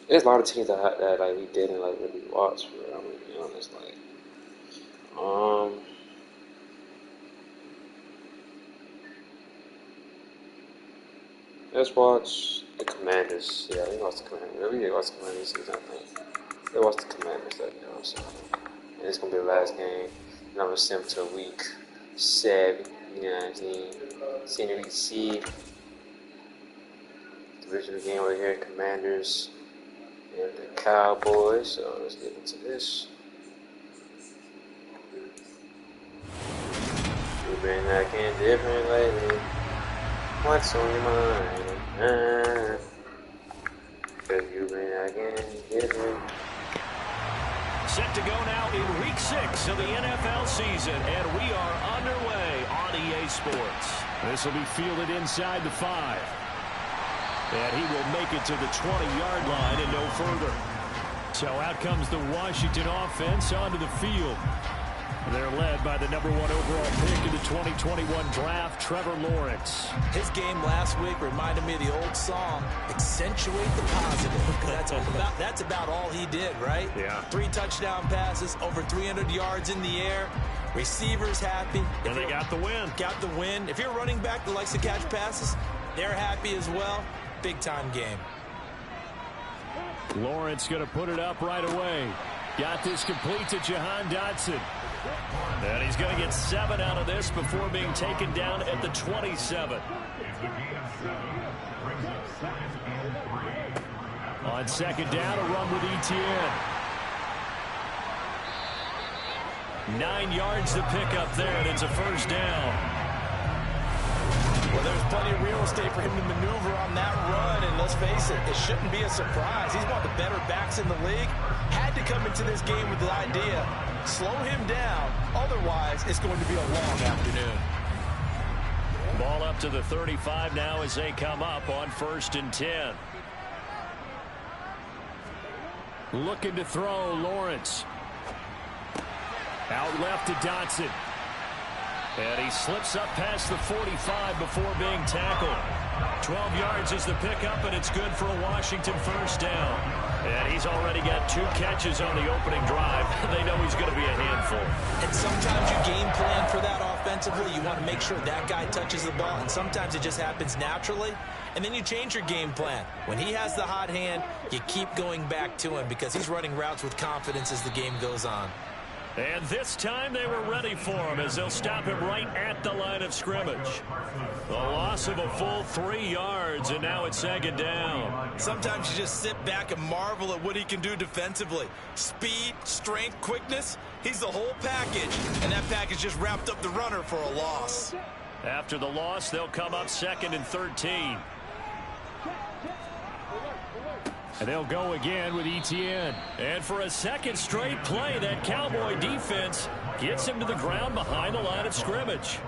There's a lot of teams that like we didn't like really watch. For I'm gonna be honest, like let's watch the Commanders. Yeah, we watch the Commanders. We did watch the Commanders season, I think. They watch the Commanders, you know what I'm saying? And it's gonna be the last game. And I'm gonna send them to week 7. You know what I'm saying? Senior week C. Divisional game right here, Commanders and the Cowboys. So let's get into this. You've been acting different lately. What's on your mind? Cause you've been acting different. Set to go now in week 6 of the NFL season, and we are underway on EA Sports. This will be fielded inside the 5. And he will make it to the 20-yard line and no further. So out comes the Washington offense onto the field. They're led by the #1 overall pick in the 2021 draft, Trevor Lawrence. His game last week reminded me of the old song, accentuate the positive. That's about all he did, right? Yeah. 3 touchdown passes, over 300 yards in the air. Receivers happy. And they got the win. Got the win. If you're a running back that likes to catch passes, they're happy as well. Big-time game. Lawrence going to put it up right away. Got this complete to Jahan Dotson. And he's going to get 7 out of this before being taken down at the 27. On second down, a run with Etienne. 9 yards to pick up there, and it's a first down. Well, there's plenty of real estate for him to maneuver on that run, and let's face it, it shouldn't be a surprise. He's one of the better backs in the league. Had to come into this game with the idea, slow him down, otherwise it's going to be a long afternoon. Ball up to the 35 now as they come up on 1st and 10. Looking to throw, Lawrence. Out left to Dotson. And he slips up past the 45 before being tackled. 12 yards is the pickup, and it's good for a Washington first down. And he's already got 2 catches on the opening drive. They know he's going to be a handful. And sometimes you game plan for that offensively. You want to make sure that guy touches the ball, and sometimes it just happens naturally. And then you change your game plan. When he has the hot hand, you keep going back to him because he's running routes with confidence as the game goes on. And this time they were ready for him as they'll stop him right at the line of scrimmage. The loss of a full 3 yards, and now it's 2nd down. Sometimes you just sit back and marvel at what he can do defensively. Speed, strength, quickness, he's the whole package. And that package just wrapped up the runner for a loss. After the loss, they'll come up 2nd and 13. And they'll go again with Etienne. And for a second straight play, that Cowboy defense gets him to the ground behind the line of scrimmage.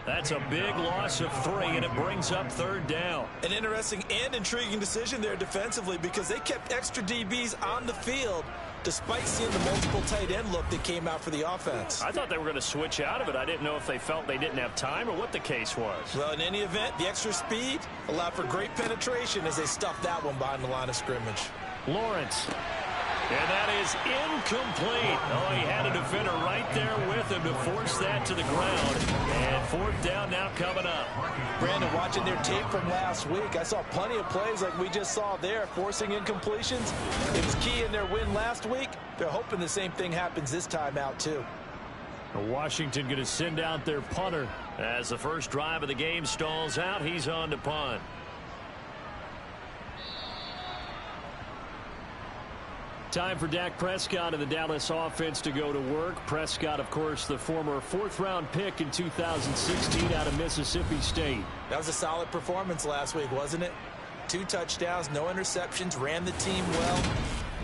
That's a big loss of 3, and it brings up 3rd down. An interesting and intriguing decision there defensively because they kept extra DBs on the field despite seeing the multiple tight end look that came out for the offense. I thought they were going to switch out of it. I didn't know if they felt they didn't have time or what the case was. Well, in any event, the extra speed allowed for great penetration as they stuffed that one behind the line of scrimmage. Lawrence. And that is incomplete. Oh, he had a defender right there with him to force that to the ground. And 4th down now coming up. Brandon, watching their tape from last week, I saw plenty of plays like we just saw there, forcing incompletions. It was key in their win last week. They're hoping the same thing happens this time out, too. Washington going to send out their punter. As the first drive of the game stalls out, he's on to punt. Time for Dak Prescott and the Dallas offense to go to work. Prescott, of course, the former 4th-round pick in 2016 out of Mississippi State. That was a solid performance last week, wasn't it? 2 touchdowns, no interceptions, ran the team well,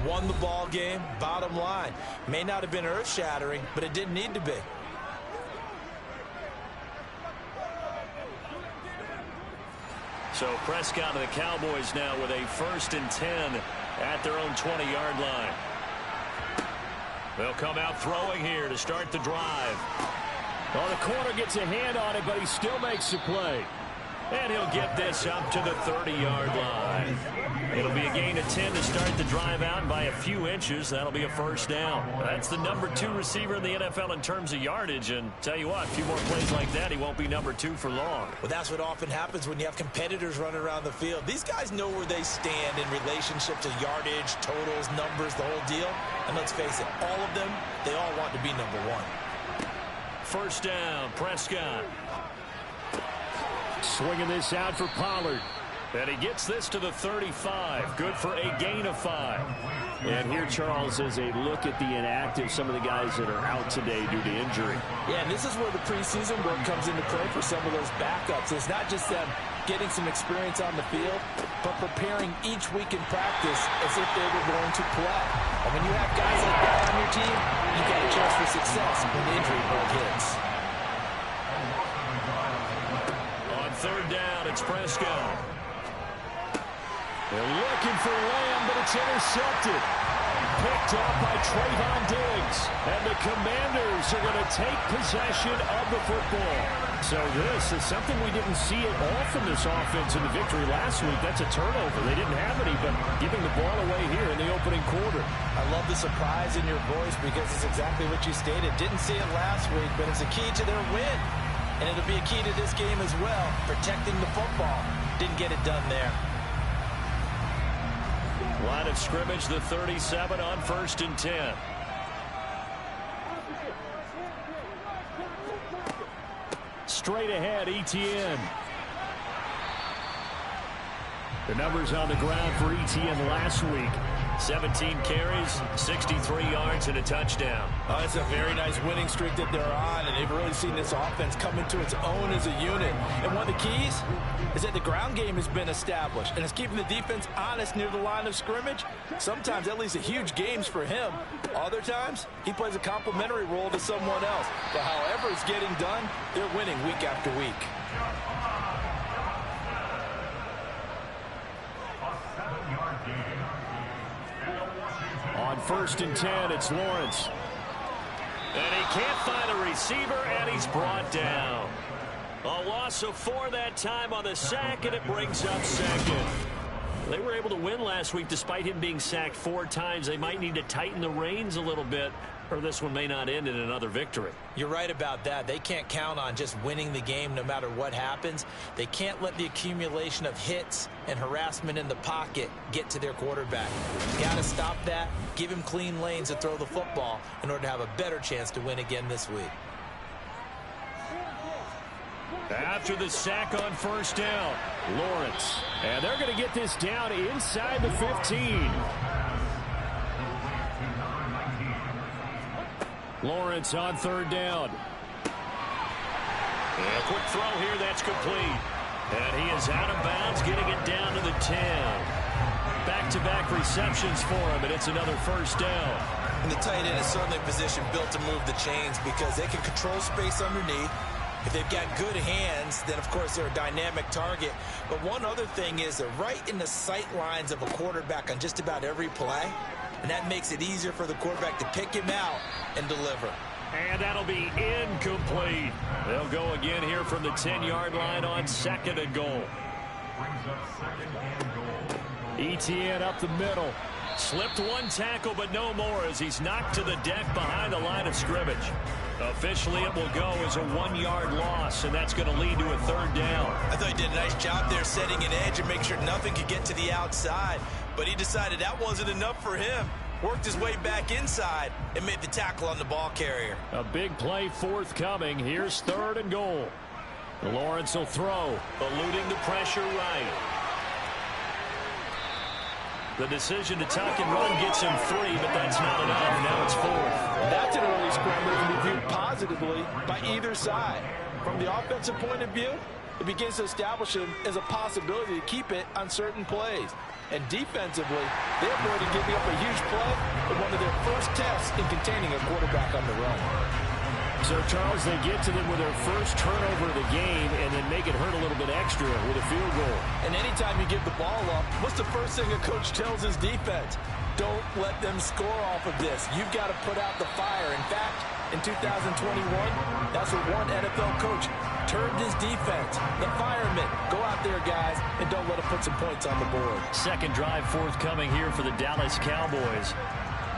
won the ball game. Bottom line, may not have been earth-shattering, but it didn't need to be. So Prescott and the Cowboys now with a 1st and 10 at their own 20-yard line. They'll come out throwing here to start the drive. Well, the corner gets a hand on it, but he still makes the play. And he'll get this up to the 30-yard line. It'll be a gain of 10 to start the drive out, and by a few inches, that'll be a first down. That's the number 2 receiver in the NFL in terms of yardage, and tell you what, a few more plays like that, he won't be number 2 for long. Well, that's what often happens when you have competitors running around the field. These guys know where they stand in relationship to yardage, totals, numbers, the whole deal. And let's face it, all of them, they all want to be number 1. First down, Prescott. Swinging this out for Pollard. And he gets this to the 35. Good for a gain of 5. And here, Charles, is a look at the inactive, some of the guys that are out today due to injury. Yeah, and this is where the preseason work comes into play for some of those backups. It's not just them getting some experience on the field, but preparing each week in practice as if they were going to play. And when you have guys like that on your team, you've got a chance for success when the injury bug hits. On 3rd down, it's Prescott. They're looking for Lamb, but it's intercepted. Picked up by Trayvon Diggs. And the Commanders are going to take possession of the football. So this is something we didn't see at all from this offense in the victory last week. That's a turnover. They didn't have any, but giving the ball away here in the opening quarter. I love the surprise in your voice because it's exactly what you stated. Didn't see it last week, but it's a key to their win. And it'll be a key to this game as well, protecting the football. Didn't get it done there. Line of scrimmage, the 37 on 1st and 10. Straight ahead, Etienne. The numbers on the ground for ETN last week: 17 carries, 63 yards, and a touchdown. Oh, it's a very nice winning streak that they're on, and they've really seen this offense come into its own as a unit. And one of the keys is that the ground game has been established, and it's keeping the defense honest near the line of scrimmage. Sometimes that leads to huge games for him. Other times, he plays a complementary role to someone else. But however it's getting done, they're winning week after week. On 1st and 10, it's Lawrence. And he can't find a receiver, and he's brought down. A loss of 4 that time on the sack, and it brings up 2nd. They were able to win last week despite him being sacked 4 times. They might need to tighten the reins a little bit, or this one may not end in another victory. You're right about that. They can't count on just winning the game no matter what happens. They can't let the accumulation of hits and harassment in the pocket get to their quarterback. Got to stop that, give him clean lanes to throw the football in order to have a better chance to win again this week. After the sack on 1st down, Lawrence. And they're going to get this down inside the 15. Lawrence on 3rd down. And a quick throw here, that's complete. And he is out of bounds, getting it down to the 10. Back-to-back receptions for him, and it's another 1st down. And the tight end is certainly a position built to move the chains because they can control space underneath. If they've got good hands, then of course they're a dynamic target. But one other thing is they're right in the sight lines of a quarterback on just about every play. And that makes it easier for the quarterback to pick him out and deliver. And that'll be incomplete. They'll go again here from the 10-yard line on 2nd and goal. ETN up the middle. Slipped one tackle, but no more as he's knocked to the deck behind the line of scrimmage. Officially, it will go as a 1-yard loss, and that's going to lead to a 3rd down. I thought he did a nice job there setting an edge and make sure nothing could get to the outside. But he decided that wasn't enough for him. Worked his way back inside and made the tackle on the ball carrier. A big play forthcoming. Here's 3rd and goal. Lawrence will throw. Eluding the pressure right. The decision to tuck and run gets him 3, but that's not enough. Now it's 4th. That's an early scramble that can be viewed positively by either side. From the offensive point of view, it begins to establish him as a possibility to keep it on certain plays. And defensively, they avoided giving up a huge play in one of their first tests in containing a quarterback on the run. So, Charles, they get to them with their first turnover of the game and then make it hurt a little bit extra with a field goal. And anytime you give the ball up, what's the first thing a coach tells his defense? Don't let them score off of this. You've got to put out the fire. In fact, in 2021, that's what one NFL coach termed his defense. The firemen. Go out there, guys, and don't let them put some points on the board. 2nd drive forthcoming here for the Dallas Cowboys.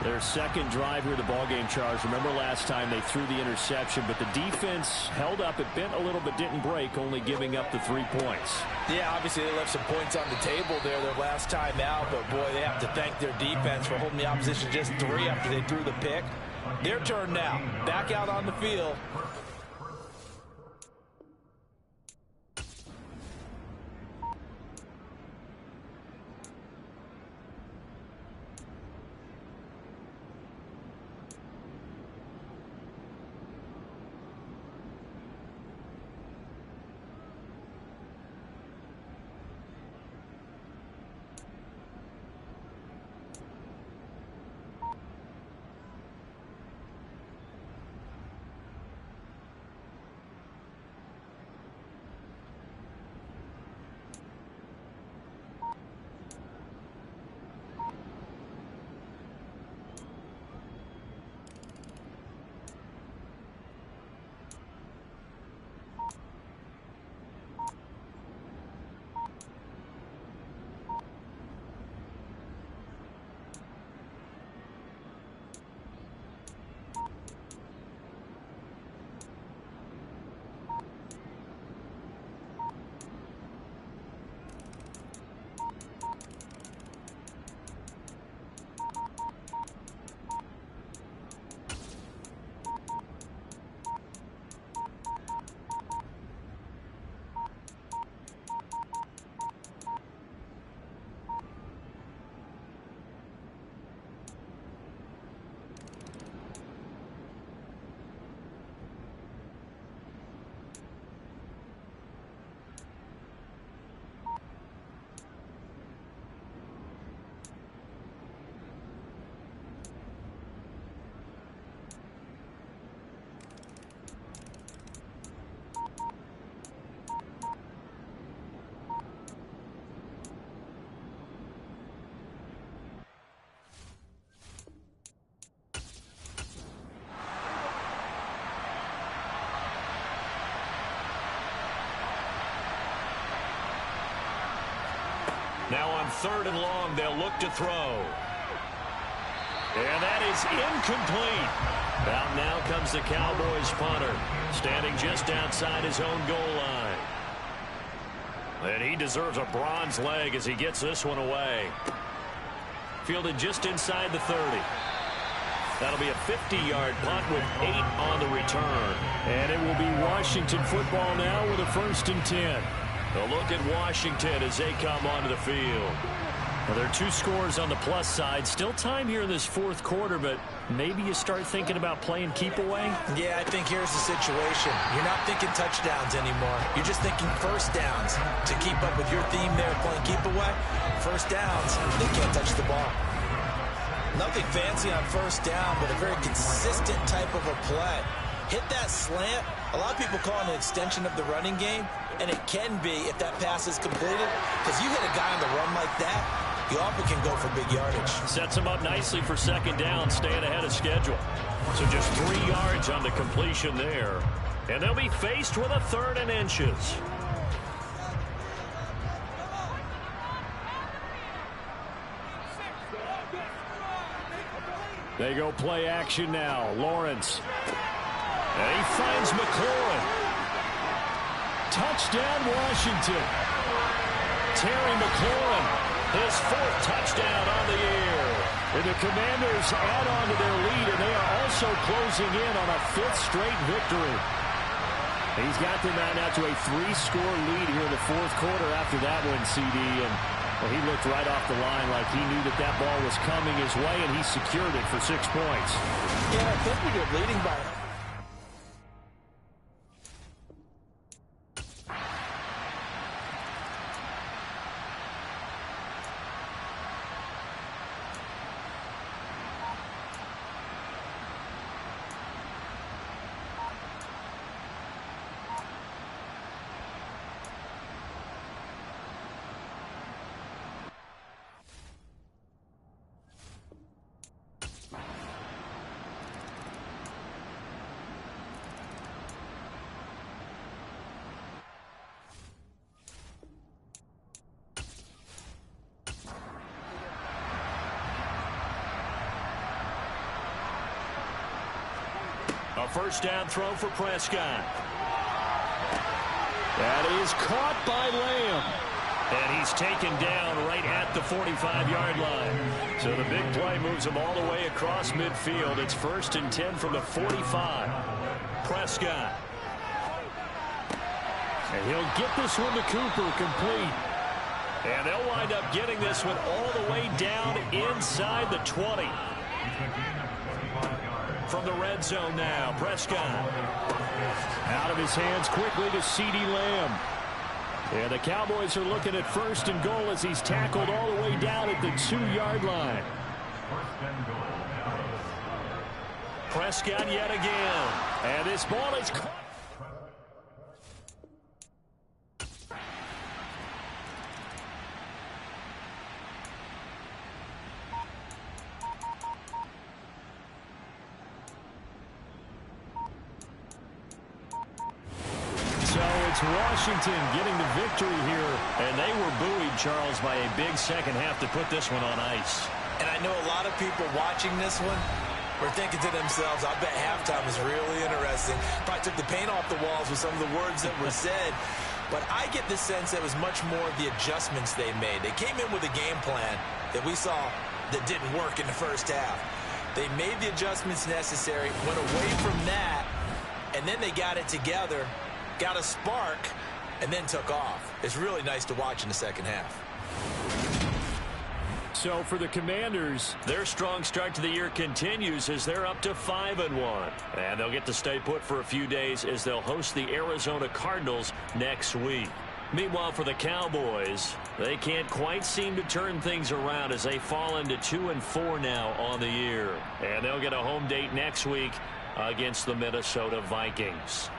Their 2nd drive here of the ballgame, Charles. Remember last time they threw the interception, but the defense held up. It bent a little but didn't break, only giving up the 3 points. Yeah, obviously they left some points on the table there their last time out, but boy, they have to thank their defense for holding the opposition just 3 after they threw the pick. Their turn now. Back out on the field. Now on 3rd and long, they'll look to throw. And that is incomplete. Out now comes the Cowboys punter, standing just outside his own goal line. And he deserves a bronze leg as he gets this one away. Fielded just inside the 30. That'll be a 50-yard punt with 8 on the return. And it will be Washington football now with a 1st and 10. A look at Washington as they come onto the field. Well, there are 2 scores on the plus side. Still time here in this 4th quarter, but maybe you start thinking about playing keep away? Yeah, I think here's the situation. You're not thinking touchdowns anymore. You're just thinking first downs. To keep up with your theme there, playing keep away, first downs, they can't touch the ball. Nothing fancy on first down, but a very consistent type of a play. Hit that slant. A lot of people call it an extension of the running game, and it can be if that pass is completed, because you hit a guy on the run like that, you often can go for big yardage. Sets him up nicely for 2nd down, staying ahead of schedule. So just 3 yards on the completion there. And they'll be faced with a 3rd and inches. They go play action now. Lawrence. And he finds McLaurin. Touchdown, Washington. Terry McLaurin. His 4th touchdown on the year. And the Commanders add on to their lead, and they are also closing in on a 5th straight victory. He's got them now to a 3-score lead here in the 4th quarter after that one, CD. And well, he looked right off the line like he knew that that ball was coming his way, and he secured it for 6 points. Yeah, I think we get leading by A 1st down throw for Prescott. That is caught by Lamb. And he's taken down right at the 45-yard line. So the big play moves him all the way across midfield. It's 1st and 10 from the 45. Prescott. And he'll get this one to Cooper, complete. And they'll wind up getting this one all the way down inside the 20. From the red zone now, Prescott. Out of his hands quickly to CeeDee Lamb. And the Cowboys are looking at 1st and goal as he's tackled all the way down at the 2-yard line. Prescott yet again. And this ball is caught. Washington getting the victory here, and they were buoyed, Charles, by a big second half to put this one on ice. And I know a lot of people watching this one were thinking to themselves, I bet halftime is really interesting. Probably took the paint off the walls with some of the words that were said. But I get the sense that it was much more the adjustments they made. They came in with a game plan that we saw that didn't work in the first half. They made the adjustments necessary, went away from that, and then they got it together, got a spark, and then took off. It's really nice to watch in the second half. So for the Commanders, their strong start to the year continues as they're up to 5-1. And they'll get to stay put for a few days as they'll host the Arizona Cardinals next week. Meanwhile, for the Cowboys, they can't quite seem to turn things around as they fall into 2-4 now on the year. And they'll get a home date next week against the Minnesota Vikings.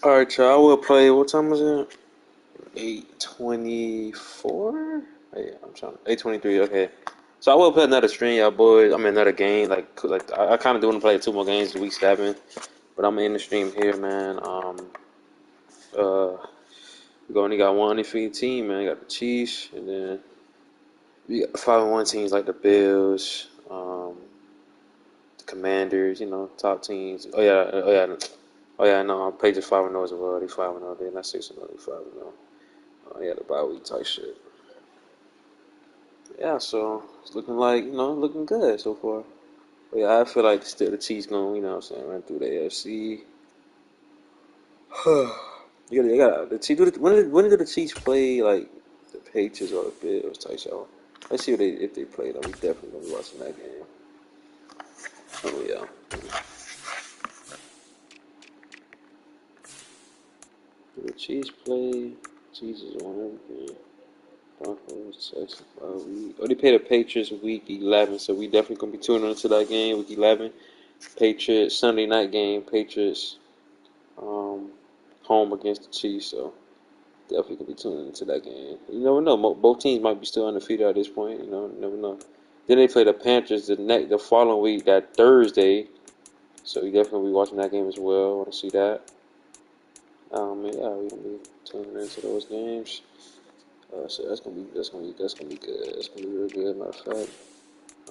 All right, y'all. I will play. What time is it? 8:24. Hey, I'm trying. 8:23. Okay. So I will play another stream, y'all boys. I mean another game. Like I kind of do want to play 2 more games week 7, but I'm in the stream here, man. We only got one undefeated team, man. We got the Chiefs, and then we got 5-1 teams like the Bills, the Commanders. Top teams. Oh yeah. No, Patriots 5-0 as well. They 5-0. They're not 6-0. They 5-0. Oh yeah, the bye week type shit. Yeah, so it's looking like looking good so far. But yeah, I feel like still the Chiefs going, run through the AFC. you gotta the Chiefs. When do the Chiefs play like the Patriots or the Bills type show? Let's see if they play them. We definitely gonna be watching that game. Oh yeah. Do the Chiefs play? Chiefs is on everything. Broncos, Texans, week. Oh, they play the Patriots week 11, so we definitely gonna be tuning into that game week 11. Patriots Sunday night game. Patriots home against the Chiefs, so definitely gonna be tuning into that game. You never know. Both teams might be still undefeated at this point. You never know. Then they play the Panthers the following week, that Thursday. So we definitely be watching that game as well. Want to see that? Yeah, we gonna be tuning into those games. So that's gonna be good. That's gonna be real good. Matter of fact,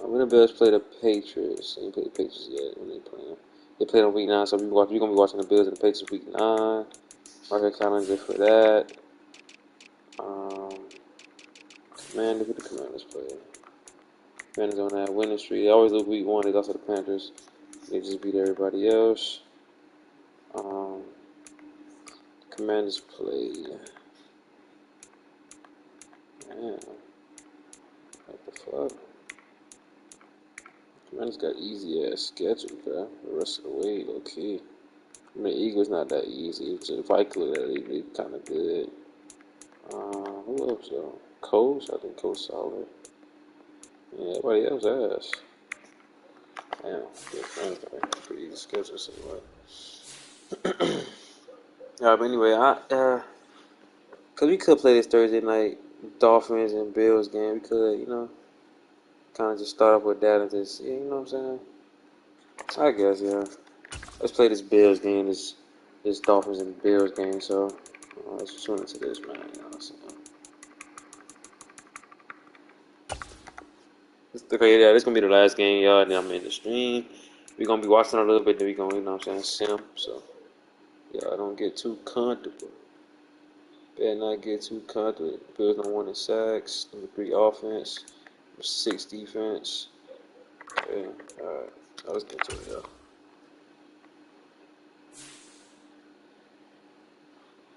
when the Bills play the Patriots, they ain't play the Patriots yet. When they play them, they play on week 9. So we're gonna be watching the Bills and the Patriots week 9. Mark your calendar for that. Commander, who the Commanders play? Commanders on that winning streak. They always lose week 1. They lost to the Panthers. They just beat everybody else. Commanders play. Man, what the fuck? Commanders got easy ass schedule, bro. The rest of the way, okay. I mean, Eagles not that easy. If I could, they kind of good. Who else though? Coach, I think Coach solid. Yeah, everybody else ass. Damn, good friends got a pretty easy schedule, so what? But anyway, cause we could play this Thursday night Dolphins and Bills game. We could, kind of just start off with that and just, you know what I'm saying? I guess, yeah. Let's play this Bills game, this Dolphins and Bills game. So let's tune into this, man. You know what I'm saying? Okay, yeah, this gonna be the last game, y'all. And then I'm in the stream. We're gonna be watching a little bit. Then we gonna, sim. So y'all don't get too comfortable. Better not get too comfortable. Bills don't want in sacks. Number 3 offense. Number 6 defense. Yeah, alright. Let's get to it, y'all.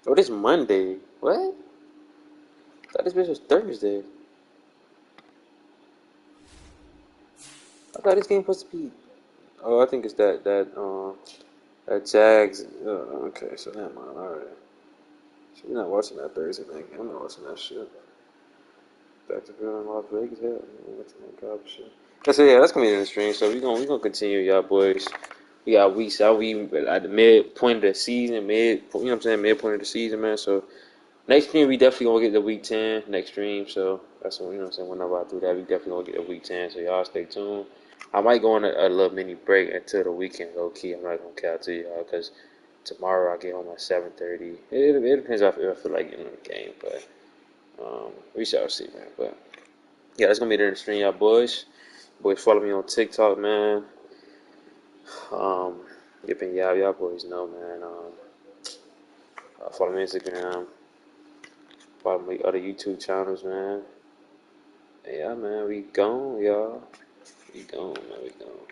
Oh, this Monday. What? I thought this bitch was Thursday. I thought this game supposed to be. Oh, I think it's that Jags. Okay, so never mind. Alright. So we're not watching that Thursday night game. I'm not watching that shit. Back to in Las Vegas. Yeah, I'm watching that garbage shit. That's gonna be in the stream. So we gonna continue, y'all boys. We got weeks out. We at the midpoint of the season, midpoint of the season, man. So next stream we definitely gonna get to week 10 next stream. So that's when whenever I do that, we definitely gonna get to week 10. So y'all stay tuned. I might go on a little mini break until the weekend, low key. I'm not gonna count to y'all because tomorrow I get home at 7:30. It depends if I feel like getting in the game, but we shall see, man. But yeah, that's gonna be there in the stream, y'all boys. Boys, follow me on TikTok, man. Yipping y'all boys know, man. Follow me on Instagram. Follow my other YouTube channels, man. Yeah, man, we gone, y'all. We gone, man. We gone.